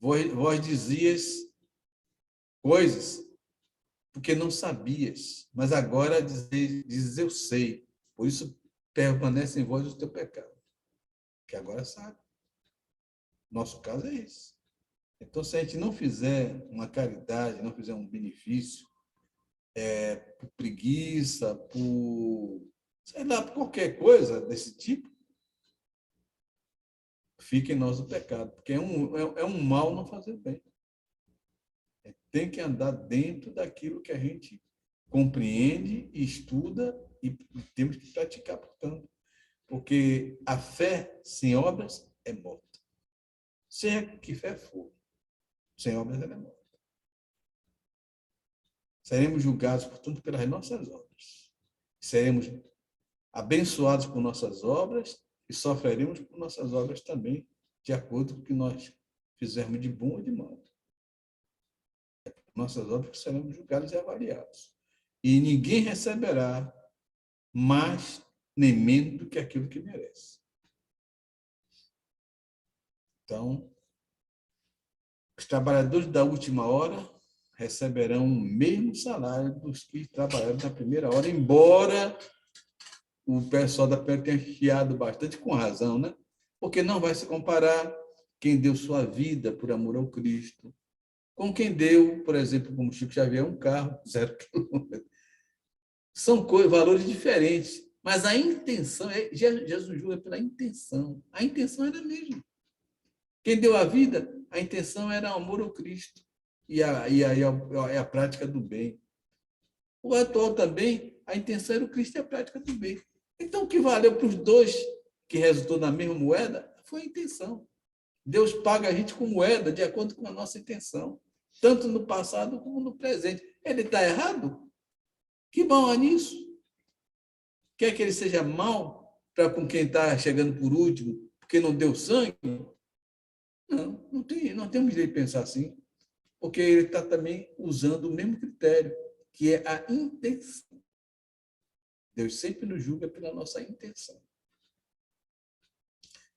vós dizias coisas porque não sabias, mas agora dizes eu sei, por isso permanece em vós o teu pecado, que agora sabe. Nosso caso é esse. Então, se a gente não fizer uma caridade, não fizer um benefício, por preguiça, sei lá, por qualquer coisa desse tipo, fica em nós o pecado, porque é um mal não fazer bem. Tem que andar dentro daquilo que a gente compreende, estuda e temos que praticar, portanto. Porque a fé sem obras é morta. Seja que fé for, sem obras ela é morta. Seremos julgados, portanto, pelas nossas obras. Seremos abençoados por nossas obras e sofreremos por nossas obras também, de acordo com o que nós fizermos de bom ou de mal. Nossas obras seremos julgados e avaliados. E ninguém receberá mais nem menos do que aquilo que merece. Então, os trabalhadores da última hora receberão o mesmo salário dos que trabalharam na primeira hora, embora o pessoal da PEN tenha chiado bastante, com razão, né? Porque não vai se comparar quem deu sua vida por amor ao Cristo com quem deu, por exemplo, como Chico Xavier, um carro, 0 quilômetro. São valores diferentes, mas a intenção, Jesus julga pela intenção. A intenção era a mesma. Quem deu a vida, a intenção era o amor ao Cristo e a prática do bem. O atual também, a intenção era o Cristo e a prática do bem. Então, o que valeu para os dois, que resultou na mesma moeda, foi a intenção. Deus paga a gente com moeda de acordo com a nossa intenção, tanto no passado como no presente. Ele está errado? Que mal há nisso? Quer que ele seja mal para com quem está chegando por último, porque não deu sangue? Não temos direito de pensar assim, porque ele está também usando o mesmo critério, que é a intenção. Deus sempre nos julga pela nossa intenção.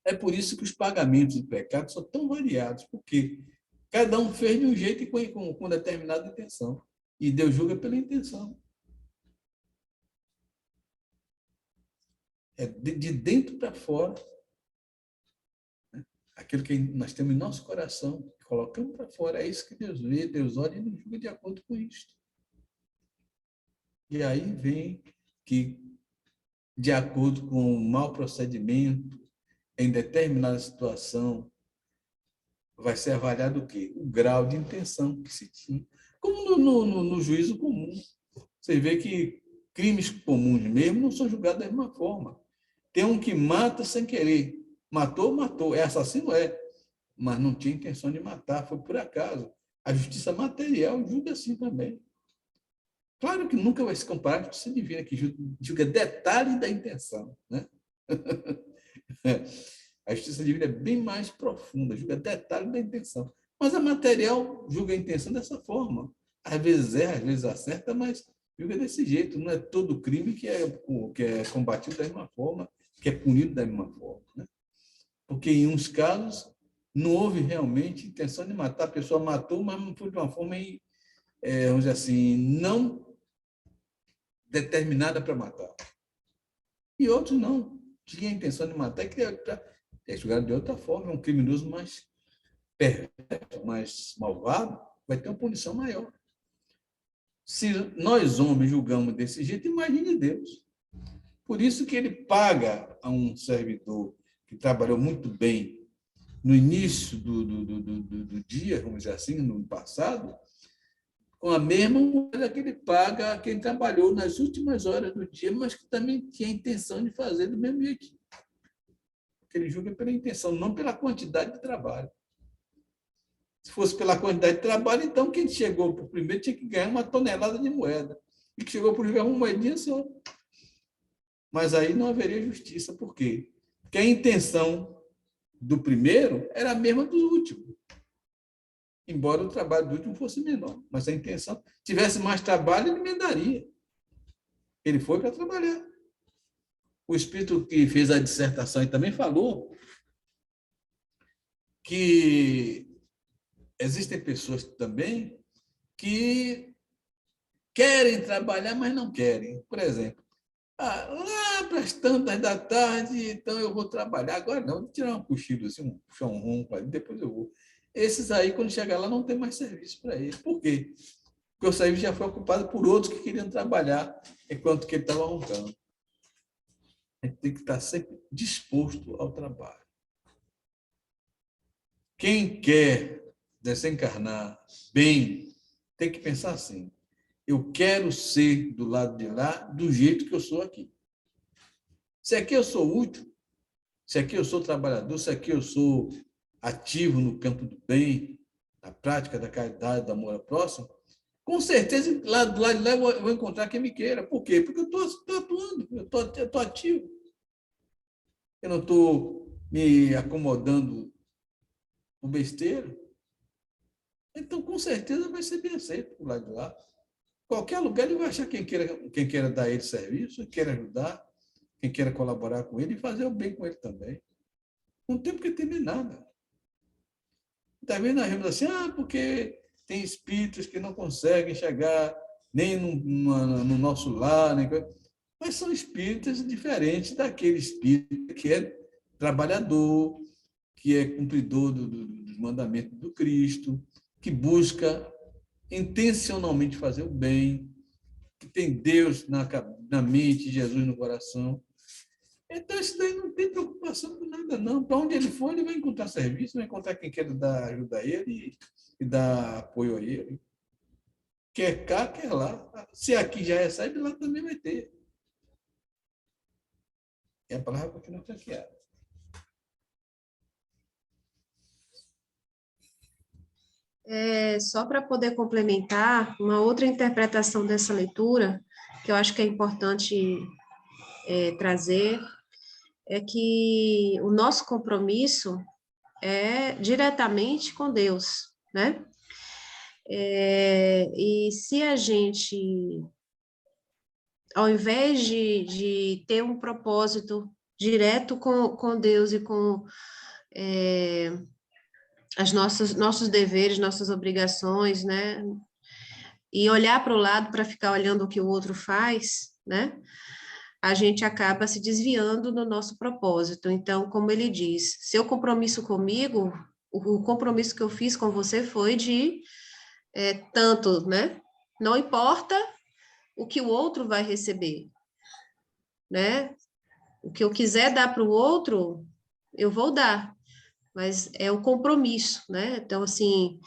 É por isso que os pagamentos do pecado são tão variados, porque cada um fez de um jeito e com determinada intenção. E Deus julga pela intenção. É de dentro para fora. Aquilo que nós temos em nosso coração, colocamos para fora, é isso que Deus vê, Deus olha e nos julga de acordo com isso. E aí vem que, de acordo com o mau procedimento, em determinada situação, vai ser avaliado o quê? O grau de intenção que se tinha. Como no juízo comum. Você vê que crimes comuns mesmo não são julgados da mesma forma. Tem um que mata sem querer. Matou, matou. É assassino? É. Mas não tinha intenção de matar, foi por acaso. A justiça material julga assim também. Claro que nunca vai se comparar à justiça divina, que julga detalhe da intenção. Né? A justiça divina é bem mais profunda, julga detalhe da intenção. Mas a material julga a intenção dessa forma. Às vezes erra, às vezes acerta, mas julga desse jeito. Não é todo crime que é combatido da mesma forma, que é punido da mesma forma. Né? Porque em uns casos não houve realmente intenção de matar. A pessoa matou, mas não foi de uma forma, vamos dizer assim, não determinada para matar. E outros não. Tinha a intenção de matar e é julgado de outra forma. Um criminoso mais perverso, mais malvado, vai ter uma punição maior. Se nós, homens, julgamos desse jeito, imagine Deus. Por isso que ele paga a um servidor que trabalhou muito bem no início do dia, vamos dizer assim, no passado, com a mesma moeda que ele paga a quem trabalhou nas últimas horas do dia, mas que também tinha a intenção de fazer do mesmo jeito. Porque ele julga pela intenção, não pela quantidade de trabalho. Se fosse pela quantidade de trabalho, então quem chegou por primeiro tinha que ganhar 1 tonelada de moeda. E que chegou por ganhar uma moedinha só. Mas aí não haveria justiça. Por quê? Porque a intenção do primeiro era a mesma do último. Embora o trabalho do último fosse menor. Mas a intenção, tivesse mais trabalho, ele emendaria. Ele foi para trabalhar. O espírito que fez a dissertação e também falou que existem pessoas também que querem trabalhar, mas não querem. Por exemplo, lá para as tantas da tarde, então eu vou trabalhar. Agora não, vou tirar um cochilo, assim, puxar um ronco ali, depois eu vou. Esses aí, quando chegar lá, não tem mais serviço para eles. Por quê? Porque o serviço já foi ocupado por outros que queriam trabalhar enquanto que ele estava roncando. A gente tem que estar sempre disposto ao trabalho. Quem quer desencarnar bem, tem que pensar assim: eu quero ser do lado de lá do jeito que eu sou aqui. Se aqui eu sou útil, se aqui eu sou trabalhador, se aqui eu sou ativo no campo do bem, na prática da caridade, do amor ao próximo, com certeza, lá do lado de lá eu vou encontrar quem me queira. Por quê? Porque eu estou atuando, eu estou ativo. Eu não estou me acomodando por besteira. Então, com certeza, vai ser bem aceito do lado de lá. Qualquer lugar ele vai achar quem queira dar ele serviço, quem queira ajudar, quem queira colaborar com ele e fazer o bem com ele também. Não tem por que temer nada. Talvez nós vemos assim, porque tem espíritos que não conseguem chegar nem no nosso lar, nem coisa. Mas são espíritos diferentes daquele espírito que é trabalhador, que é cumpridor dos mandamentos do Cristo, que busca intencionalmente fazer o bem, que tem Deus na mente, Jesus no coração. Então, isso daí não tem preocupação com nada, não. Para onde ele for, ele vai encontrar serviço, vai encontrar quem quer dar ajuda a ele e dar apoio a ele. Quer cá, quer lá. Se aqui já recebe, lá também vai ter. E a palavra continua franqueada. Só para poder complementar, uma outra interpretação dessa leitura, que eu acho que é importante trazer, é que o nosso compromisso é diretamente com Deus, né? E se a gente, ao invés de ter um propósito direto com Deus e com nossos deveres, nossas obrigações, né? E olhar para o lado para ficar olhando o que o outro faz, né? A gente acaba se desviando do nosso propósito. Então, como ele diz, seu compromisso comigo, o compromisso que eu fiz com você foi de tanto, né? Não importa o que o outro vai receber, né? O que eu quiser dar para o outro, eu vou dar, mas é o compromisso, né? Então, assim,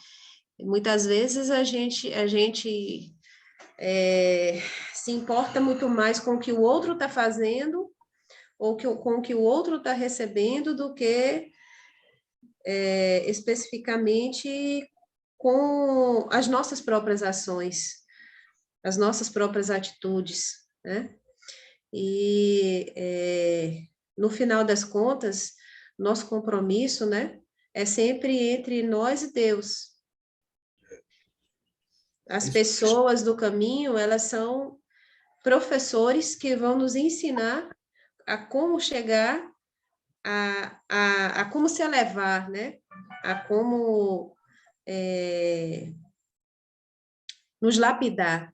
muitas vezes a gente se importa muito mais com o que o outro está fazendo ou com o que o outro está recebendo do que especificamente com as nossas próprias ações, as nossas próprias atitudes, né? E no final das contas, nosso compromisso, né, é sempre entre nós e Deus. As pessoas do caminho, elas são professores que vão nos ensinar a como chegar a como se elevar, né? A como nos lapidar.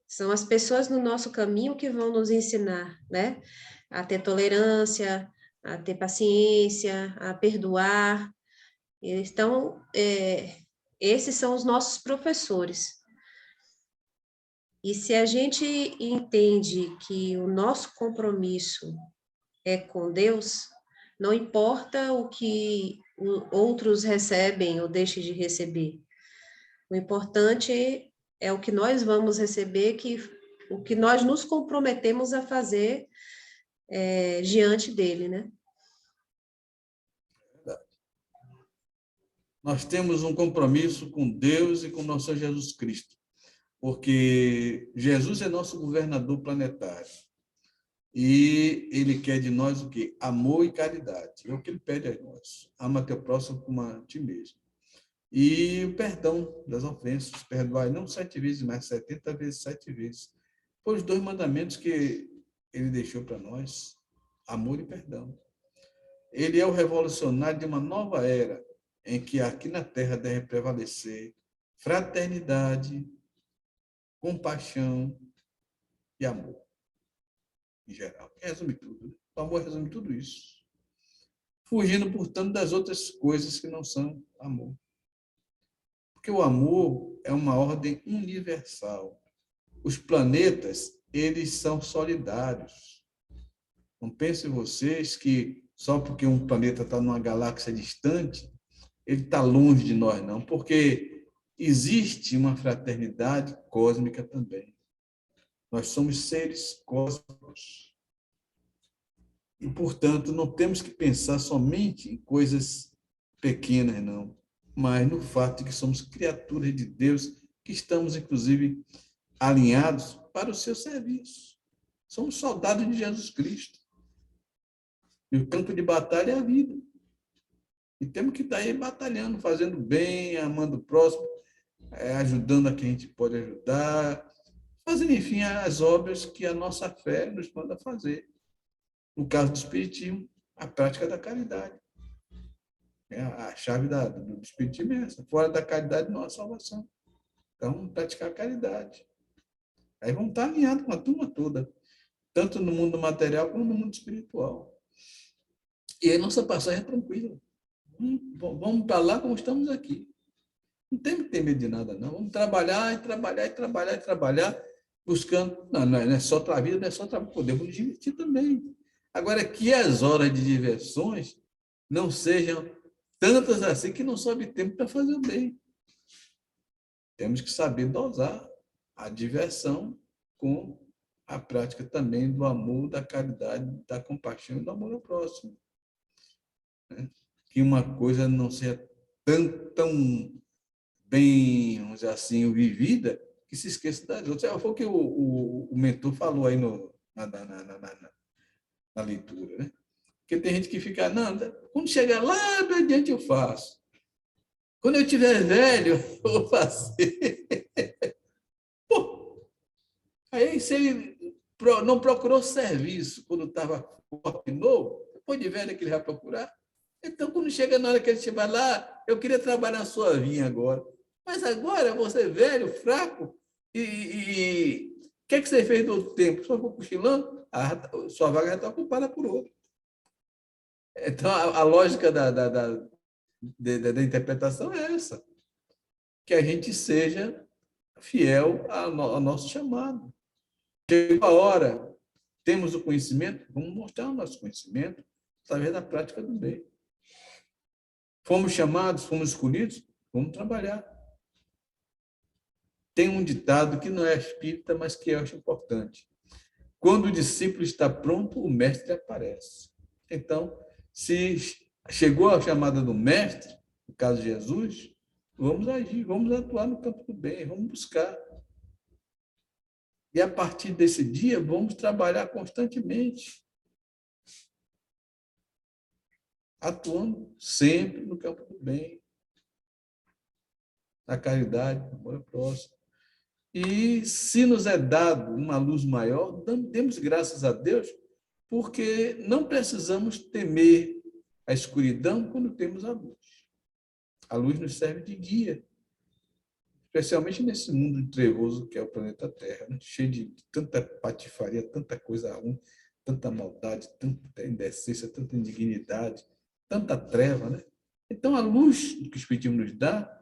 São as pessoas no nosso caminho que vão nos ensinar, né? A ter tolerância, a ter paciência, a perdoar. Então, esses são os nossos professores. E se a gente entende que o nosso compromisso é com Deus, não importa o que outros recebem ou deixem de receber. O importante é o que nós vamos receber, o que nós nos comprometemos a fazer diante dele, né? Nós temos um compromisso com Deus e com nosso Senhor Jesus Cristo, porque Jesus é nosso governador planetário e ele quer de nós o quê? Amor e caridade. É o que ele pede a nós. Ama teu próximo como a ti mesmo. E o perdão das ofensas, perdoar não 7 vezes, mas 70 vezes 7 vezes. Foi os 2 mandamentos que ele deixou para nós, amor e perdão. Ele é o revolucionário de uma nova era, em que aqui na Terra deve prevalecer fraternidade, compaixão e amor, em geral. Resume tudo. Né? O amor resume tudo isso. Fugindo, portanto, das outras coisas que não são amor. Porque o amor é uma ordem universal. Os planetas, eles são solidários. Não pensem vocês que só porque um planeta está numa galáxia distante, ele está longe de nós, não. Porque existe uma fraternidade cósmica também. Nós somos seres cósmicos. E, portanto, não temos que pensar somente em coisas pequenas, não, mas no fato de que somos criaturas de Deus, que estamos, inclusive, alinhados para o seu serviço. Somos soldados de Jesus Cristo. E o campo de batalha é a vida. E temos que estar aí batalhando, fazendo bem, amando o próximo, ajudando a quem a gente pode ajudar, fazendo, enfim, as obras que a nossa fé nos manda fazer. No caso do Espiritismo, a prática da caridade. A chave do Espiritismo é essa. Fora da caridade não há salvação. Então, praticar a caridade. Aí vamos estar alinhados com a turma toda, tanto no mundo material como no mundo espiritual. E aí nossa passagem é tranquila. Vamos para lá como estamos aqui. Não temos que ter medo de nada, não. Vamos trabalhar, buscando. Não é só para a vida, não é só trabalho. Podemos nos divertir também. Agora, que as horas de diversões não sejam tantas assim que não sobe tempo para fazer o bem. Temos que saber dosar a diversão com a prática também do amor, da caridade, da compaixão e do amor ao próximo. Que uma coisa não seja tão bem, vamos dizer assim, vivida, que se esqueça das outras. Foi o que o mentor falou aí na leitura, né? Porque tem gente que fica, não, quando chegar lá adiante eu faço. Quando eu estiver velho, eu vou fazer. Pô, aí se ele não procurou serviço quando estava forte novo, depois de velho que ele vai procurar. Então, quando chega na hora que ele estiver lá, eu queria trabalhar na sua vinha agora. Mas agora, você velho, fraco, e o que é que você fez do outro tempo? Só ficou cochilando? Sua vaga já está ocupada por outro. Então, a lógica da interpretação é essa. Que a gente seja fiel ao nosso chamado. Chegou a hora, temos o conhecimento, vamos mostrar o nosso conhecimento através da prática do bem. Fomos chamados, fomos escolhidos, vamos trabalhar. Tem um ditado que não é espírita, mas que eu acho importante. Quando o discípulo está pronto, o mestre aparece. Então, se chegou a chamada do mestre, no caso de Jesus, vamos agir, vamos atuar no campo do bem, vamos buscar. E a partir desse dia, vamos trabalhar constantemente, atuando sempre no campo do bem, na caridade, no amor ao próximo. E se nos é dado uma luz maior, demos graças a Deus, porque não precisamos temer a escuridão quando temos a luz. A luz nos serve de guia, especialmente nesse mundo trevoso que é o planeta Terra, né? Cheio de tanta patifaria, tanta coisa ruim, tanta maldade, tanta indecência, tanta indignidade, tanta treva, né? Então, a luz que o Espiritismo nos dá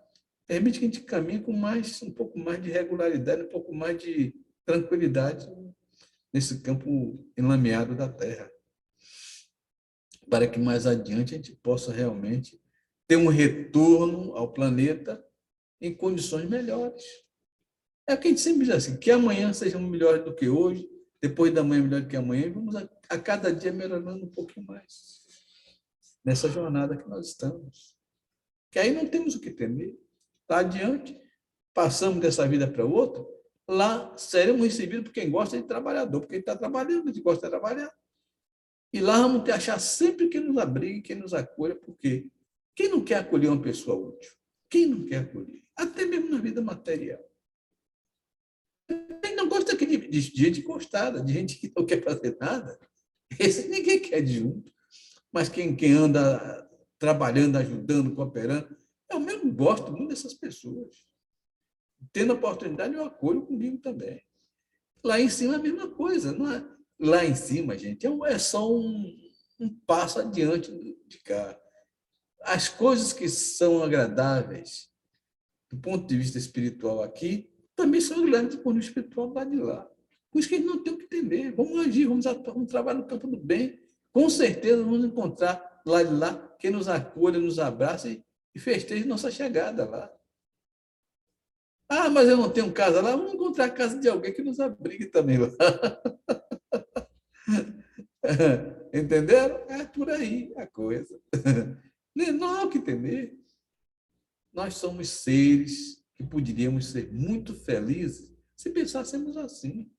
permite que a gente caminhe com um pouco mais de regularidade, um pouco mais de tranquilidade nesse campo enlameado da Terra, para que mais adiante a gente possa realmente ter um retorno ao planeta em condições melhores. É o que a gente sempre diz assim, que amanhã sejam melhores do que hoje, depois da manhã melhor do que amanhã, e vamos a cada dia melhorando um pouquinho mais nessa jornada que nós estamos. Que aí não temos o que temer. Lá adiante, passamos dessa vida para outra, lá seremos recebidos por quem gosta de trabalhador, porque ele está trabalhando, a gente gosta de trabalhar. E lá vamos achar sempre quem nos abrigue, quem nos acolha, porque quem não quer acolher uma pessoa útil? Quem não quer acolher? Até mesmo na vida material. Quem não gosta de gente encostada, de gente que não quer fazer nada, esse ninguém quer de junto. Mas quem anda trabalhando, ajudando, cooperando, eu mesmo gosto muito dessas pessoas. Tendo a oportunidade, eu acolho comigo também. Lá em cima, a mesma coisa. Não é? Lá em cima, gente, é só um passo adiante de cá. As coisas que são agradáveis, do ponto de vista espiritual aqui, também são agradáveis do ponto de vista espiritual lá de lá. Por isso que a gente não tem o que temer. Vamos agir, vamos trabalhar no campo do bem. Com certeza vamos encontrar lá de lá quem nos acolha, nos abraça e festeje nossa chegada lá. Ah, mas eu não tenho casa lá. Vamos encontrar a casa de alguém que nos abrigue também lá. Entenderam? É por aí a coisa. Não há o que temer. Nós somos seres que poderíamos ser muito felizes se pensássemos assim.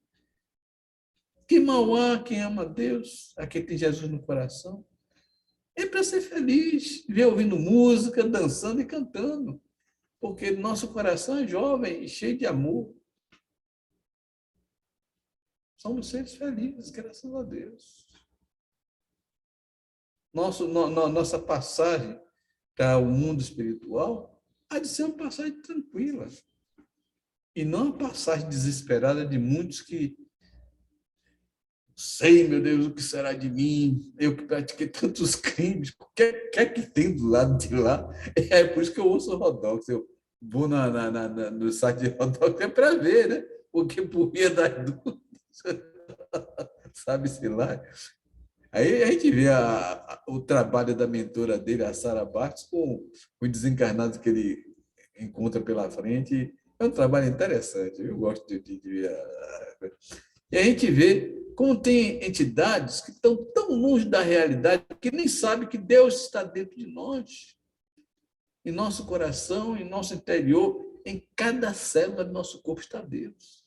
Que mal há quem ama a Deus, a quem tem Jesus no coração. É para ser feliz, ver ouvindo música, dançando e cantando. Porque nosso coração é jovem e cheio de amor. Somos seres felizes, graças a Deus. Nossa passagem para o mundo espiritual há de ser uma passagem tranquila. E não uma passagem desesperada de muitos que sei, meu Deus, o que será de mim? Eu que pratiquei tantos crimes, o que é que tem do lado de lá? É por isso que eu ouço o Rodox. Eu vou no site de Rodox para ver, né? Porque por via das dúvidas, sabe-se lá. Aí a gente vê o trabalho da mentora dele, a Sarah Bartz, com os desencarnados que ele encontra pela frente. É um trabalho interessante. Eu gosto de ver. E a gente vê como tem entidades que estão tão longe da realidade que nem sabem que Deus está dentro de nós, em nosso coração, em nosso interior, em cada célula do nosso corpo está Deus.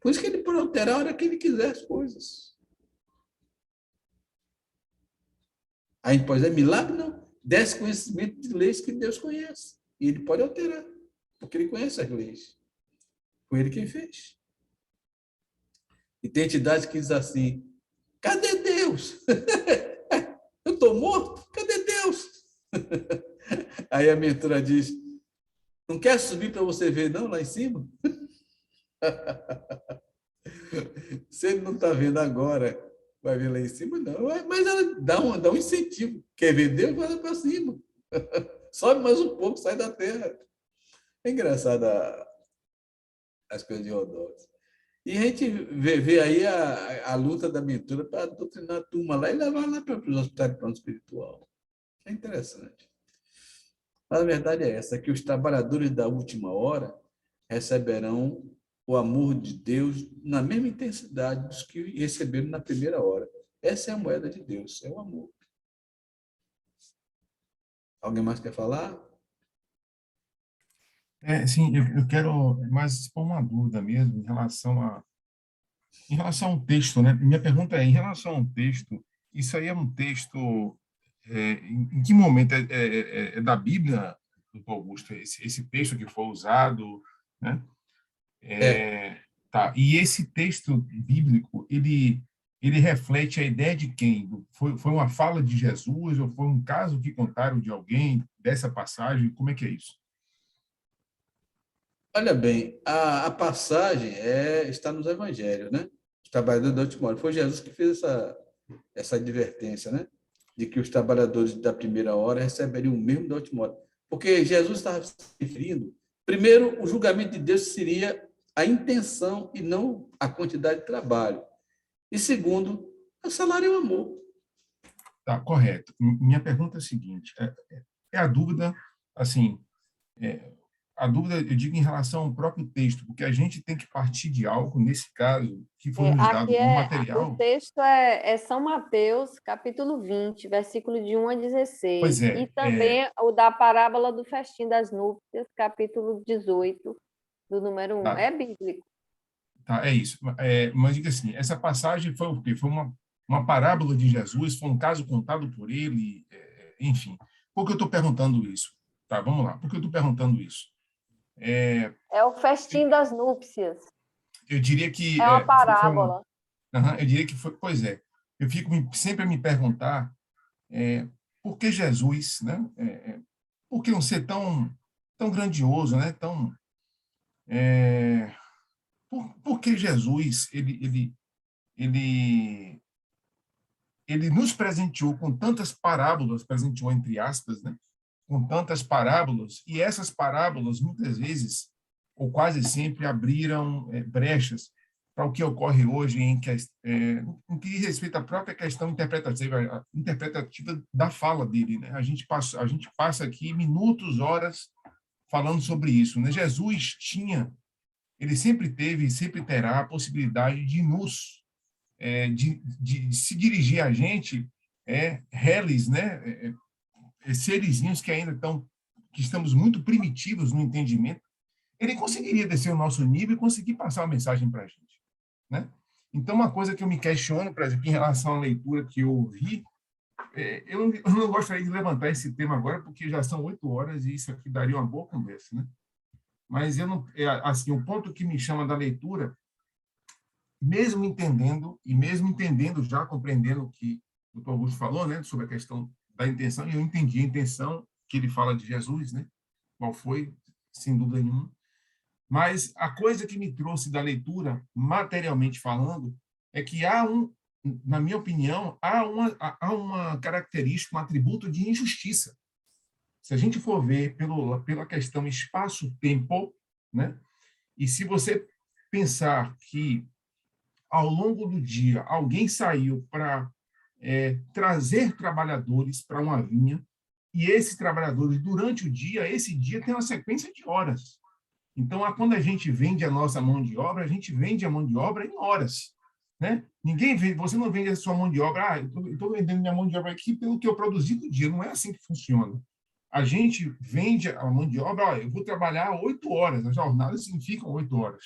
Por isso que ele pode alterar a hora que ele quiser as coisas. A gente pode dizer milagre, não. Desce conhecimento de leis que Deus conhece. E ele pode alterar, porque ele conhece as leis. Foi ele quem fez. E tem entidades que dizem assim, cadê Deus? Eu estou morto? Cadê Deus? Aí a mentora diz, não quer subir para você ver, não, lá em cima? Se ele não está vendo agora, vai ver lá em cima, não. Mas ela dá um incentivo. Quer ver Deus? Vai lá para cima. Sobe mais um pouco, sai da terra. É engraçado as coisas de Rodolfo. E a gente vê aí a luta da mentora para doutrinar a turma lá e levar lá para os hospitais de plano espiritual. É interessante. Mas a verdade é essa, que os trabalhadores da última hora receberão o amor de Deus na mesma intensidade dos que receberam na primeira hora. Essa é a moeda de Deus, é o amor. Alguém mais quer falar? Sim, eu quero mais expor uma dúvida mesmo em relação ao texto, né? Minha pergunta é, em relação ao texto, isso aí é um texto, em que momento é da Bíblia, doutor Augusto, esse texto que foi usado, né? É. Tá. E esse texto bíblico, ele reflete a ideia de quem? Foi uma fala de Jesus ou foi um caso que contaram de alguém dessa passagem? Como é que é isso? Olha bem, a passagem está nos evangelhos, né? Os trabalhadores da última hora. Foi Jesus que fez essa advertência, né? De que os trabalhadores da primeira hora receberiam o mesmo da última hora. Porque Jesus estava se referindo, primeiro, o julgamento de Deus seria a intenção e não a quantidade de trabalho. E segundo, o salário é o amor. Tá, correto. Minha pergunta é a seguinte, é a dúvida, assim, a dúvida, eu digo, em relação ao próprio texto, porque a gente tem que partir de algo, nesse caso, que foi nos dado Aqui no o material. texto é São Mateus, capítulo 20, versículo de 1 a 16, Pois e também o da parábola do festim das núpcias, capítulo 18, do número 1. Tá, É bíblico. tá, é isso. Mas diga assim, essa passagem foi o quê? Foi uma parábola de Jesus, foi um caso contado por ele, enfim. Por que eu estou perguntando isso? Tá, vamos lá. Por que eu estou perguntando isso? É o festim das núpcias. Eu diria que É uma foi uma. parábola. Eu diria que foi, pois é. Eu fico sempre a me perguntar por que Jesus, né? Por que um ser tão grandioso, né? Por que Jesus ele ele nos presenteou com tantas parábolas, presenteou entre aspas, né? Com tantas parábolas, e essas parábolas muitas vezes ou quase sempre abriram brechas para o que ocorre hoje em que diz respeito à própria questão interpretativa da fala dele, né? A gente passa aqui minutos, horas falando sobre isso, né? Jesus ele sempre teve e sempre terá a possibilidade de de se dirigir a gente, reles, né? Serizinhos que ainda que estamos muito primitivos no entendimento. Ele conseguiria descer o nosso nível e conseguir passar uma mensagem para a gente, né? Então, uma coisa que eu me questiono, por exemplo, em relação à leitura que eu ouvi, eu não gostaria de levantar esse tema agora, porque já são 8 horas e isso aqui daria uma boa conversa, né? Mas eu não, assim, o ponto que me chama da leitura, mesmo entendendo já, compreendendo o que o Dr. Augusto falou, né, sobre a questão da intenção, e eu entendi a intenção que ele fala de Jesus, né? Qual foi, sem dúvida nenhuma. Mas a coisa que me trouxe da leitura, materialmente falando, é que na minha opinião, há uma característica, um atributo de injustiça. Se a gente for ver pela questão espaço-tempo, né? E se você pensar que, ao longo do dia, alguém saiu para trazer trabalhadores para uma vinha, e esses trabalhadores, durante o dia, esse dia tem uma sequência de horas. Então, quando a gente vende a nossa mão de obra, a gente vende a mão de obra em horas, né? Você não vende a sua mão de obra, eu estou vendendo minha mão de obra aqui pelo que eu produzi no dia. Não é assim que funciona. A gente vende a mão de obra, eu vou trabalhar 8 horas, as jornadas significam 8 horas,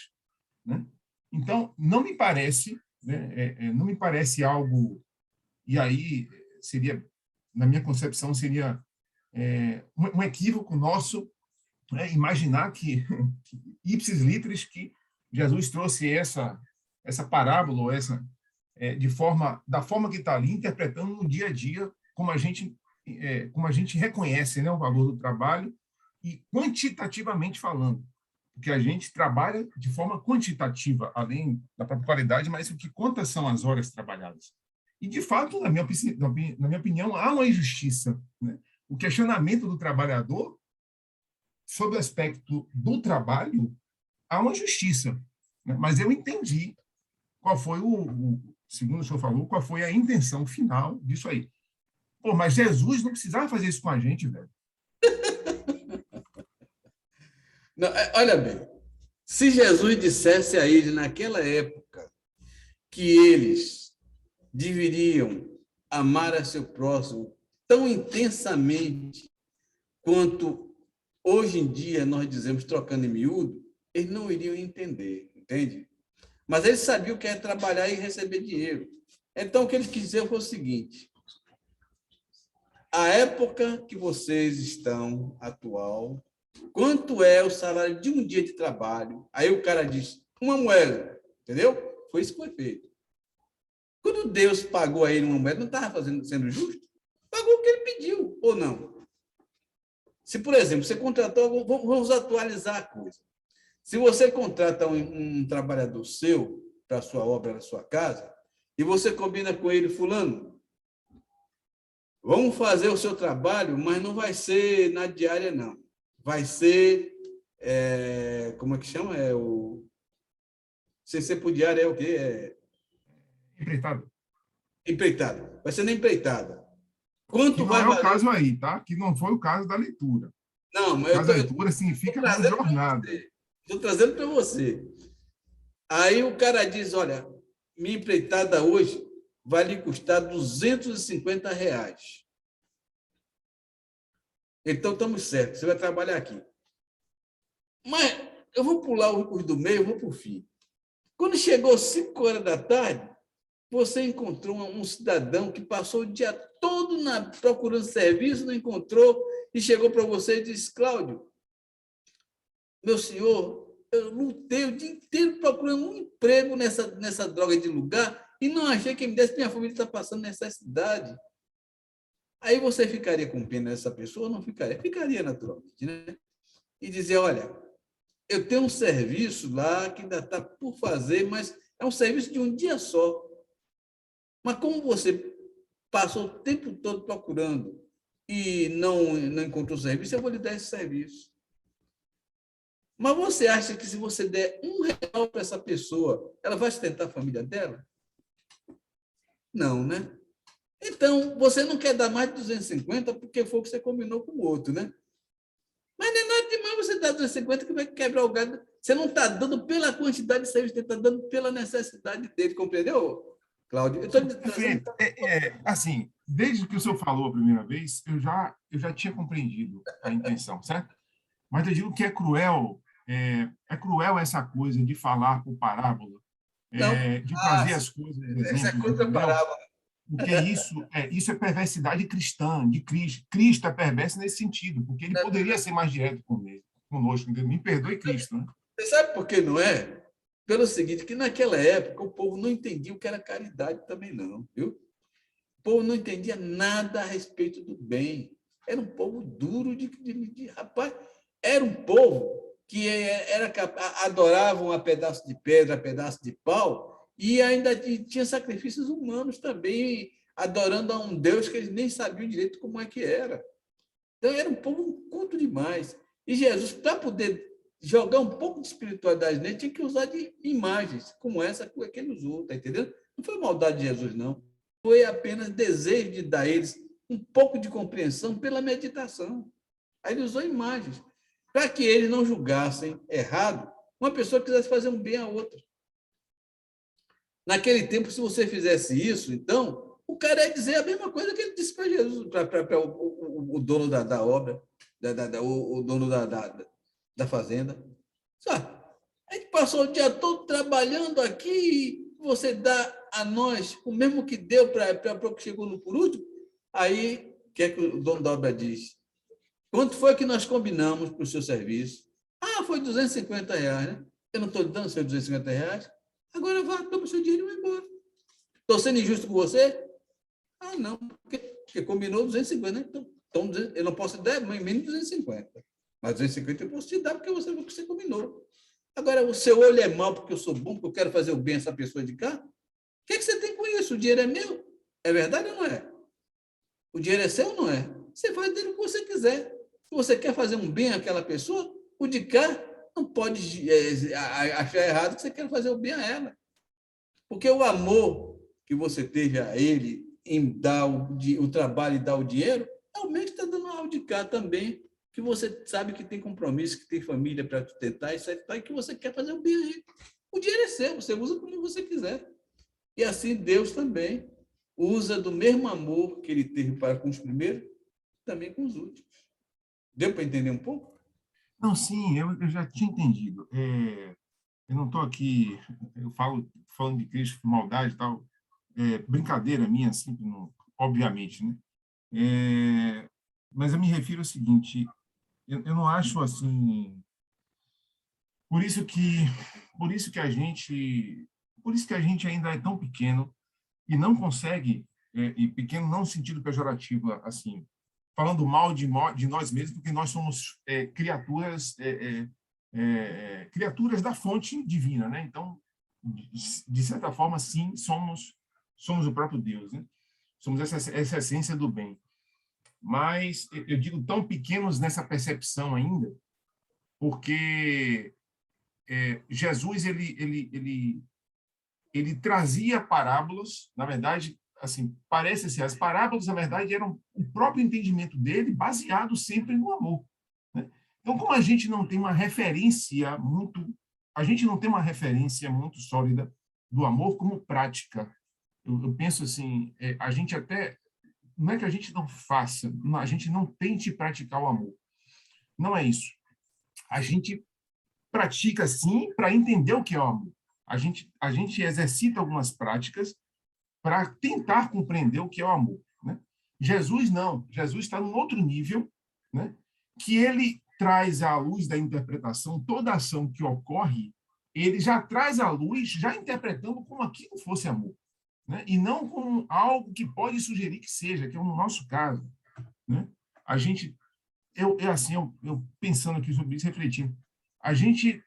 né? Então, não me parece, né, não me parece algo, e aí seria, na minha concepção, seria um equívoco nosso, né, imaginar que ipsis literis, que Jesus trouxe essa parábola, ou da forma que está ali, interpretando no dia a dia, como a gente reconhece, né, o valor do trabalho, e quantitativamente falando, porque a gente trabalha de forma quantitativa, além da própria qualidade, mas o que conta são as horas trabalhadas. E, de fato, na minha opinião, há uma injustiça, né? O questionamento do trabalhador, sob o aspecto do trabalho, há uma justiça, né? Mas eu entendi qual foi segundo o senhor falou, qual foi a intenção final disso aí. Pô, mas Jesus não precisava fazer isso com a gente, velho. Não, olha bem, se Jesus dissesse a eles naquela época que eles deveriam amar a seu próximo tão intensamente quanto hoje em dia nós dizemos trocando em miúdo, eles não iriam entender, entende? Mas eles sabiam que era trabalhar e receber dinheiro. Então, o que eles quiseram foi o seguinte: a época que vocês estão atual, quanto é o salário de um dia de trabalho? Aí o cara diz, 1 moeda, entendeu? Foi isso que foi feito. Quando Deus pagou a ele 1 moeda, não estava sendo justo? Pagou o que ele pediu, ou não? Se, por exemplo, você contratou, vamos atualizar a coisa. Se você contrata um trabalhador seu para a sua obra na sua casa, e você combina com ele, fulano, vamos fazer o seu trabalho, mas não vai ser na diária, não. Vai ser, como é que chama? Sem ser por diária é o quê? Empreitada. Empreitada. Vai ser na empreitada. Quanto que vai não é valer? o caso aí, tá? Que não foi o caso da leitura. Não, O mas caso da leitura significa como jornada. Estou trazendo para você. Aí o cara diz, olha, minha empreitada hoje vai lhe custar R$250. Então, estamos certos, você vai trabalhar aqui. Mas eu vou pular os do meio, eu vou para o fim. Quando chegou 5 horas da tarde, você encontrou um cidadão que passou o dia todo procurando serviço, não encontrou, e chegou para você e disse, Cláudio, meu senhor, eu lutei o dia inteiro procurando um emprego nessa droga de lugar e não achei que me desse, minha família está passando necessidade. Aí você ficaria com pena dessa pessoa ou não ficaria? Ficaria naturalmente, né? E dizer, olha, eu tenho um serviço lá que ainda está por fazer, mas é um serviço de um dia só. Mas como você passou o tempo todo procurando e não encontrou serviço, eu vou lhe dar esse serviço. Mas você acha que se você der R$1 para essa pessoa, ela vai sustentar a família dela? Não, né? Então, você não quer dar mais de 250 porque foi o que você combinou com o outro, né? Mas não é demais você dar 250 que vai quebrar o gado. Você não está dando pela quantidade de serviço, você está dando pela necessidade dele, compreendeu, Cláudio? Eu estou trazendo... Perfeito. Assim, desde que o senhor falou a primeira vez, eu já tinha compreendido a intenção, certo? Mas eu digo que é cruel essa coisa de falar por parábola, Não, de trazer as coisas, essa é exemplos, contra a entendeu? parábola. Porque isso é perversidade cristã, de Cristo. Cristo é perverso nesse sentido, porque ele poderia ser mais direto conosco, entendeu? Me perdoe, Cristo, né? Você sabe por que não é? Pelo seguinte, que naquela época o povo não entendia o que era caridade também não, viu? O povo não entendia nada a respeito do bem. Era um povo duro rapaz, era um povo que adoravam a pedaço de pedra, a pedaço de pau, e ainda tinha sacrifícios humanos também, adorando a um Deus que eles nem sabiam direito como é que era. Então, era um povo culto demais. E Jesus, para poder jogar um pouco de espiritualidade nele, tinha que usar de imagens, como essa que ele usou, tá entendendo? Não foi maldade de Jesus, não. Foi apenas desejo de dar a eles um pouco de compreensão pela meditação. Aí ele usou imagens, para que eles não julgassem errado uma pessoa que quisesse fazer um bem a outra. Naquele tempo, se você fizesse isso, então, o cara ia dizer a mesma coisa que ele disse para Jesus, para o dono da obra, o dono da fazenda. Sabe? A gente passou o dia todo trabalhando aqui e você dá a nós o mesmo que deu para o que chegou no por último. Aí, o que é que o dono da obra diz? Quanto foi que nós combinamos para o seu serviço? Ah, foi R$ 250, né? Eu não estou lhe dando seus R$ 250. Agora vá, toma o seu dinheiro e vai embora. Estou sendo injusto com você? Ah, não, porque combinou 250, né? Então, eu não posso dar menos 250. Mas 250 eu posso te dar porque você combinou. Agora, o seu olho é mau porque eu sou bom, porque eu quero fazer o bem a essa pessoa de cá? O que, é que você tem com isso? O dinheiro é meu? É verdade ou não é? O dinheiro é seu ou não é? Você faz dele o que você quiser. Se você quer fazer um bem àquela pessoa, o de cá não pode achar errado que você quer fazer o bem a ela. Porque o amor que você teve a ele em dar o trabalho e dar o dinheiro, é o mesmo que está dando ao de cá também, que você sabe que tem compromisso, que tem família para sustentar, e que você quer fazer o bem a ele. O dinheiro é seu, você usa como você quiser. E assim Deus também usa do mesmo amor que ele teve para com os primeiros, também com os últimos. Deu para entender um pouco? Não, sim, eu já tinha entendido. Eu não estou aqui, eu falando de Cristo, maldade e tal, brincadeira minha, assim, não, obviamente, né? Mas eu me refiro ao seguinte, eu não acho assim, por isso que a gente ainda é tão pequeno e não consegue, e pequeno não no sentido pejorativo, assim, falando mal de nós mesmos, porque nós somos criaturas da fonte divina, né? Então, de certa forma, sim, somos o próprio Deus, né? Somos essa essência do bem. Mas eu digo tão pequenos nessa percepção ainda, porque Jesus ele trazia parábolas, na verdade, assim, parece ser, as parábolas, na verdade, eram o próprio entendimento dele, baseado sempre no amor, né? Então, como a gente não tem uma referência muito sólida do amor como prática, eu penso assim, a gente até, não é que a gente não faça, a gente não tente praticar o amor, não é isso. A gente pratica, sim, para entender o que é o amor. A gente exercita algumas práticas para tentar compreender o que é o amor, né? Jesus não. Jesus está num outro nível, né? Que ele traz à luz da interpretação toda ação que ocorre, ele já traz à luz, já interpretando como aquilo fosse amor, né? E não como algo que pode sugerir que seja, que é no nosso caso, né? A gente, eu pensando aqui sobre isso, refletindo, a gente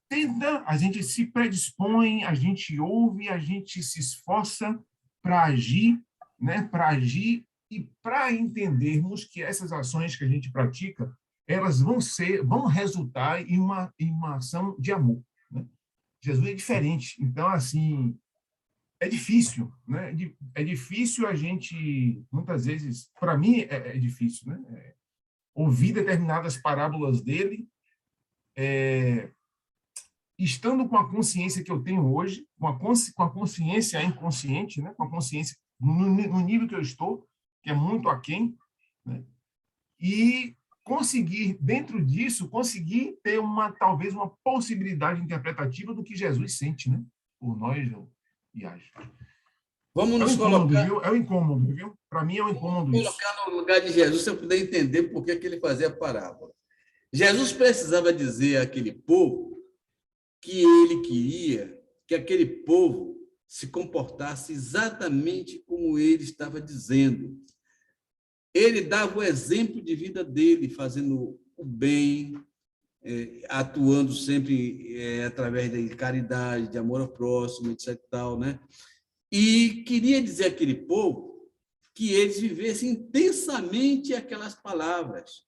tenta, a gente se predispõe, a gente ouve, a gente se esforça para agir, né? Para agir e para entendermos que essas ações que a gente pratica, elas vão resultar em uma ação de amor, né? Jesus é diferente. Então, assim, é difícil, né? É difícil a gente, muitas vezes, para mim é difícil, né? ouvir determinadas parábolas dele, estando com a consciência que eu tenho hoje, com a consciência inconsciente, né? Com a consciência no nível que eu estou, que é muito aquém, né? E conseguir, dentro disso, conseguir ter talvez uma possibilidade interpretativa do que Jesus sente, né? Por nós e age. Vamos nos colocar, viu? É um incômodo, viu? Para mim é um incômodo isso. Colocar no lugar de Jesus, se eu puder entender por que ele fazia a parábola. Jesus precisava dizer àquele povo que ele queria que aquele povo se comportasse exatamente como ele estava dizendo. Ele dava o exemplo de vida dele, fazendo o bem, atuando sempre através de caridade, de amor ao próximo, etc. Tal, né? E queria dizer àquele povo que eles vivessem intensamente aquelas palavras.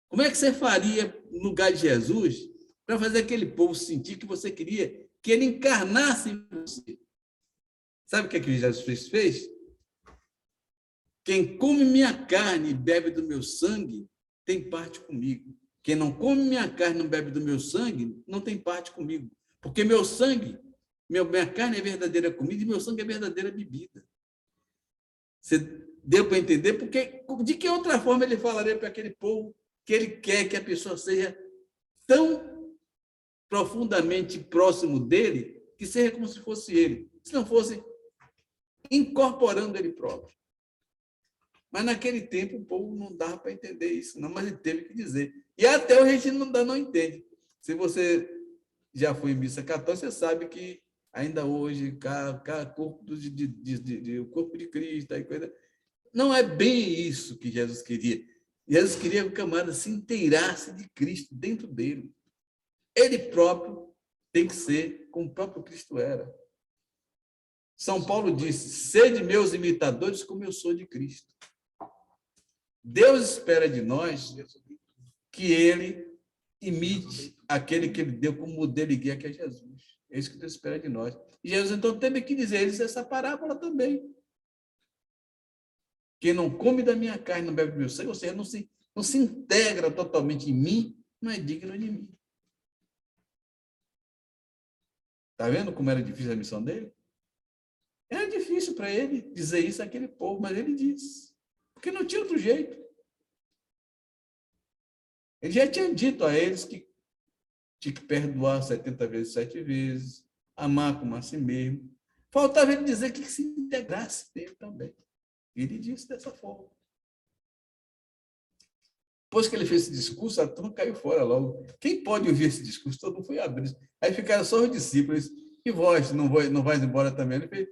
Como é que você faria no lugar de Jesus para fazer aquele povo sentir que você queria que ele encarnasse em você? Sabe o que Jesus fez? Quem come minha carne e bebe do meu sangue tem parte comigo. Quem não come minha carne e não bebe do meu sangue não tem parte comigo. Porque meu sangue, minha carne é verdadeira comida e meu sangue é verdadeira bebida. Você deu para entender? Porque de que outra forma ele falaria para aquele povo que ele quer que a pessoa seja tão profundamente próximo dele que seja como se fosse ele, se não fosse incorporando ele próprio. Mas naquele tempo o povo não dava para entender isso, não, mas ele teve que dizer. E até hoje a gente não entende. Se você já foi em missa católica, você sabe que ainda hoje cada corpo o corpo de Cristo, aí coisa, não é bem isso que Jesus queria. Jesus queria que o camarada se inteirasse de Cristo dentro dele. Ele próprio tem que ser como o próprio Cristo era. São Paulo disse: sede meus imitadores como eu sou de Cristo. Deus espera de nós que ele imite aquele que ele deu como modelo e guia, que é Jesus. É isso que Deus espera de nós. E Jesus, então, teve que dizer eles essa parábola também. Quem não come da minha carne, não bebe do meu sangue, ou seja, não se integra totalmente em mim, não é digno de mim. Está vendo como era difícil a missão dele? Era difícil para ele dizer isso àquele povo, mas ele disse. Porque não tinha outro jeito. Ele já tinha dito a eles que tinha que perdoar 70 vezes, 7 vezes, amar como a si mesmo. Faltava ele dizer que se integrasse nele também. Ele disse dessa forma. Depois que ele fez esse discurso, a turma caiu fora logo. Quem pode ouvir esse discurso? Todo mundo foi abrir. Aí ficaram só os discípulos. E vós, não vais embora também? Ele fez: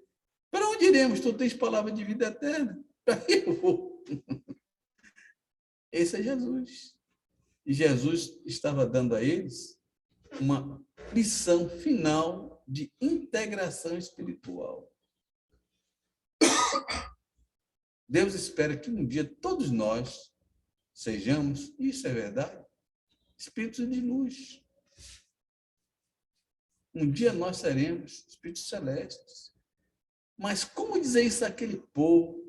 para onde iremos? Tu tens palavra de vida eterna. Para eu vou. Esse é Jesus. E Jesus estava dando a eles uma lição final de integração espiritual. Deus espera que um dia todos nós sejamos, isso é verdade, espíritos de luz. Um dia nós seremos espíritos celestes. Mas como dizer isso àquele povo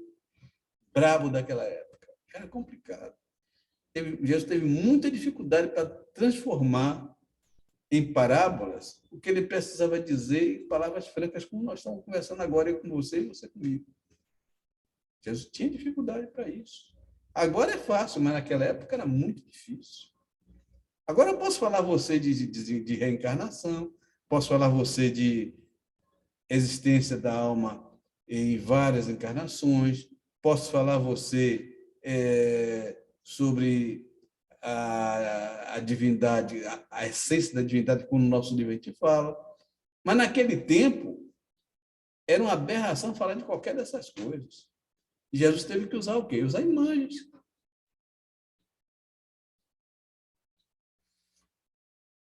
bravo daquela época? Era complicado. Jesus teve muita dificuldade para transformar em parábolas o que ele precisava dizer em palavras francas, como nós estamos conversando agora, eu com você e você comigo. Jesus tinha dificuldade para isso. Agora é fácil, mas naquela época era muito difícil. Agora eu posso falar a você de reencarnação, posso falar a você de existência da alma em várias encarnações, posso falar a você sobre a divindade, a essência da divindade, como no nosso livro a gente fala. Mas naquele tempo, era uma aberração falar de qualquer dessas coisas. E Jesus teve que usar o quê? Usar imagens.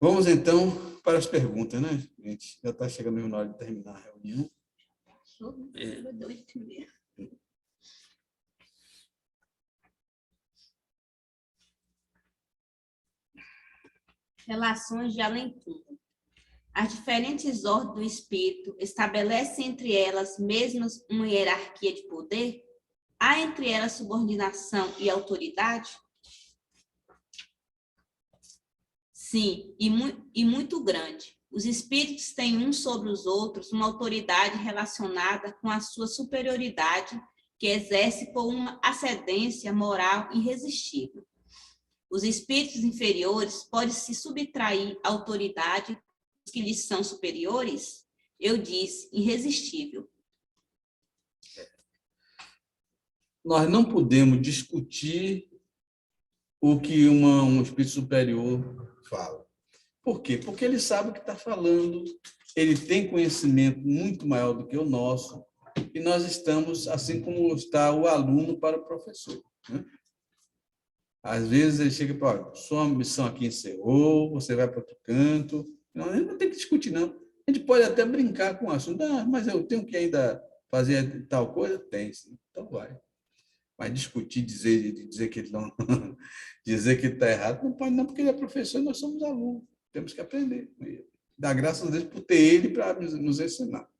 Vamos, então, para as perguntas, né, gente? Já está chegando na hora de terminar a reunião. Relações de além-túmulo. As diferentes ordens do espírito estabelecem entre elas mesmas uma hierarquia de poder? Há entre elas subordinação e autoridade? Sim, e muito grande. Os espíritos têm uns sobre os outros uma autoridade relacionada com a sua superioridade, que exerce por uma ascendência moral irresistível. Os espíritos inferiores podem se subtrair à autoridade dos que lhes são superiores? Eu disse, irresistível. Nós não podemos discutir o que um espírito superior fala. Por quê? Porque ele sabe o que está falando, ele tem conhecimento muito maior do que o nosso, e nós estamos, assim como está o aluno para o professor, né? Às vezes ele chega e fala, sua missão aqui encerrou, você vai para outro canto. Não, a gente não tem que discutir, não. A gente pode até brincar com o assunto. Mas eu tenho que ainda fazer tal coisa? Tem, sim. Então vai. Mas discutir, dizer que ele não, dizer que ele está errado, não pode não, porque ele é professor e nós somos alunos. Temos que aprender. Dar graças a Deus por ter ele para nos ensinar.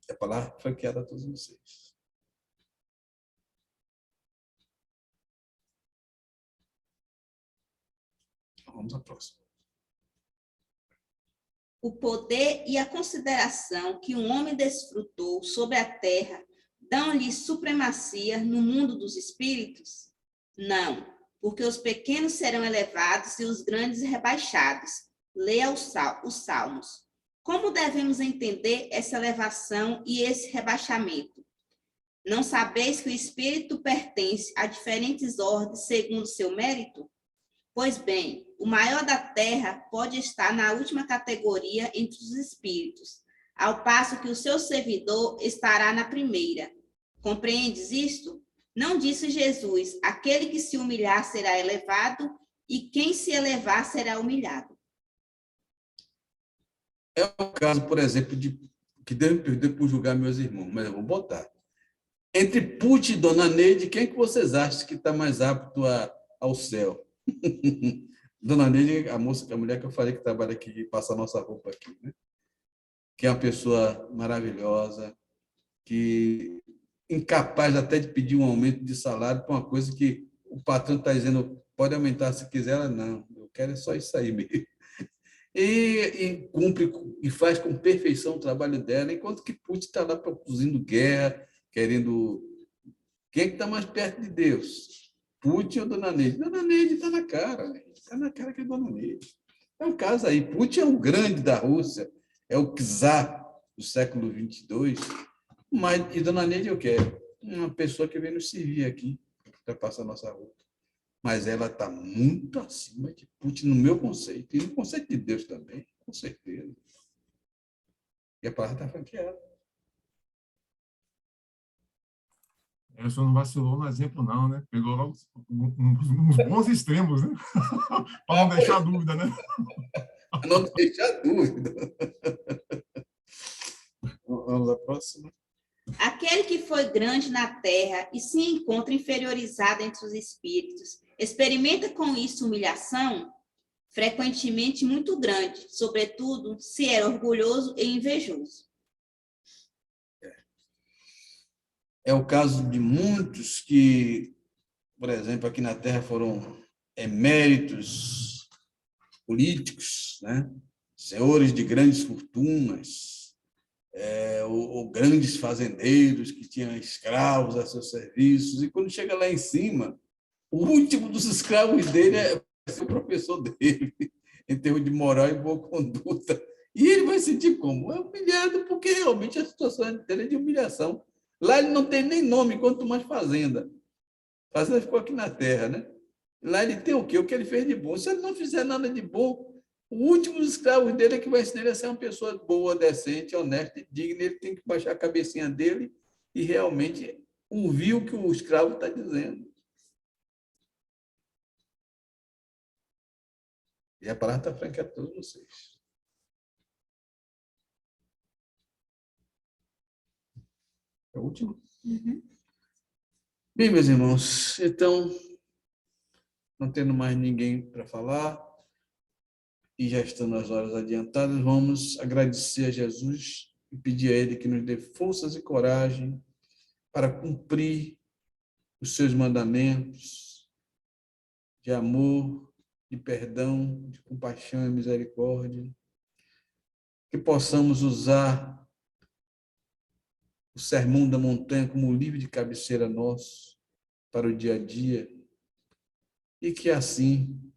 A palavra franqueada a todos vocês. Vamos à próxima. O poder e a consideração que um homem desfrutou sobre a terra dão-lhe supremacia no mundo dos espíritos? Não, porque os pequenos serão elevados e os grandes rebaixados. Leia os Salmos. Como devemos entender essa elevação e esse rebaixamento? Não sabeis que o espírito pertence a diferentes ordens segundo seu mérito? Pois bem, o maior da terra pode estar na última categoria entre os espíritos, ao passo que o seu servidor estará na primeira. Compreendes isto? Não disse Jesus, aquele que se humilhar será elevado, e quem se elevar será humilhado. É o caso, por exemplo, que Deus me perdoe por julgar meus irmãos, mas eu vou botar. Entre Putin e Dona Neide, quem é que vocês acham que está mais apto ao céu? Dona Neide, a mulher que eu falei que trabalha aqui, que passa a nossa roupa aqui, né? Que é uma pessoa maravilhosa, que incapaz até de pedir um aumento de salário para uma coisa que o patrão está dizendo, pode aumentar se quiser. Ela, não, eu quero é só isso aí mesmo. E cumpre e faz com perfeição o trabalho dela, enquanto que Putin está lá produzindo guerra, querendo... Quem é que está mais perto de Deus? Putin ou Dona Neide? Dona Neide está na cara, está na cara que é Dona Neide. É um caso aí. Putin é o grande da Rússia, é o czar do século 22, e Dona Neide eu quero uma pessoa que vem nos servir aqui, para passar a nossa roupa. Mas ela está muito acima de Putin, no meu conceito, e no conceito de Deus também, com certeza. E a palavra está franqueada. O senhor não vacilou no exemplo, não, né? Pegou logo uns bons extremos, né? Para não deixar dúvida, né? Para não deixar dúvida. Vamos à próxima. Aquele que foi grande na terra e se encontra inferiorizado entre os espíritos, experimenta com isso humilhação? Frequentemente muito grande, sobretudo se é orgulhoso e invejoso. É o caso de muitos que, por exemplo, aqui na Terra foram eméritos políticos, né? Senhores de grandes fortunas, ou grandes fazendeiros que tinham escravos a seus serviços, e quando chega lá em cima, o último dos escravos dele é o professor dele, em termos de moral e boa conduta. E ele vai sentir como? É humilhado, porque realmente a situação dele é de humilhação. Lá ele não tem nem nome, quanto mais fazenda. Fazenda ficou aqui na terra, né? Lá ele tem o quê? O que ele fez de bom. Se ele não fizer nada de bom, o último dos escravos dele é que vai ensinar ele a ser uma pessoa boa, decente, honesta e digna. Ele tem que baixar a cabecinha dele e realmente ouvir o que o escravo está dizendo. E a palavra está franca a todos vocês. É o último? Uhum. Bem, meus irmãos, então, não tendo mais ninguém para falar, e já estando as horas adiantadas, vamos agradecer a Jesus e pedir a Ele que nos dê forças e coragem para cumprir os seus mandamentos de amor, de perdão, de compaixão e misericórdia, que possamos usar o Sermão da Montanha como livro de cabeceira nosso para o dia a dia e que assim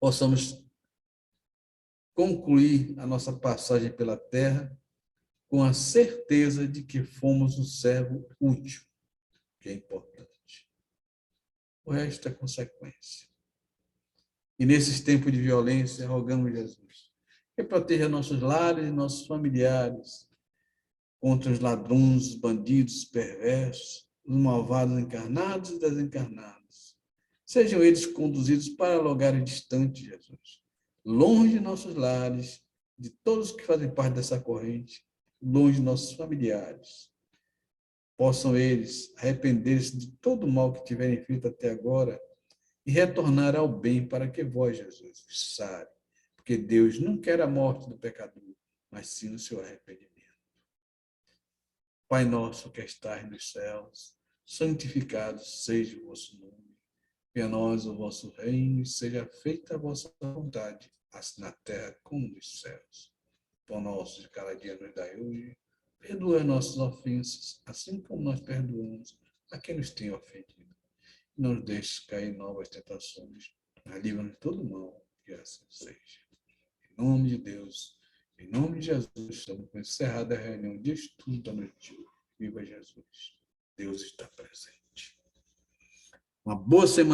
possamos concluir a nossa passagem pela terra com a certeza de que fomos um servo útil, que é importante. O resto é consequência. E nesses tempos de violência, rogamos Jesus que proteja nossos lares e nossos familiares contra os ladrões, os bandidos, os perversos, os malvados encarnados e desencarnados. Sejam eles conduzidos para lugares distantes, Jesus, longe de nossos lares, de todos que fazem parte dessa corrente, longe de nossos familiares. Possam eles arrepender-se de todo o mal que tiverem feito até agora e retornar ao bem para que vós, Jesus, os sare. Porque Deus não quer a morte do pecador, mas sim o seu arrependimento. Pai nosso que estais nos céus, santificado seja o vosso nome. Venha a nós o vosso reino e seja feita a vossa vontade, assim na terra como nos céus. Pão nosso de cada dia nos dai hoje. Perdoa nossas ofensas, assim como nós perdoamos a quem nos tem ofendido. Não nos deixes cair em novas tentações, mas livra-nos de todo mal, que assim seja. Em nome de Deus, em nome de Jesus, estamos encerrada a reunião de estudo da noite. Viva Jesus! Deus está presente. Uma boa semana.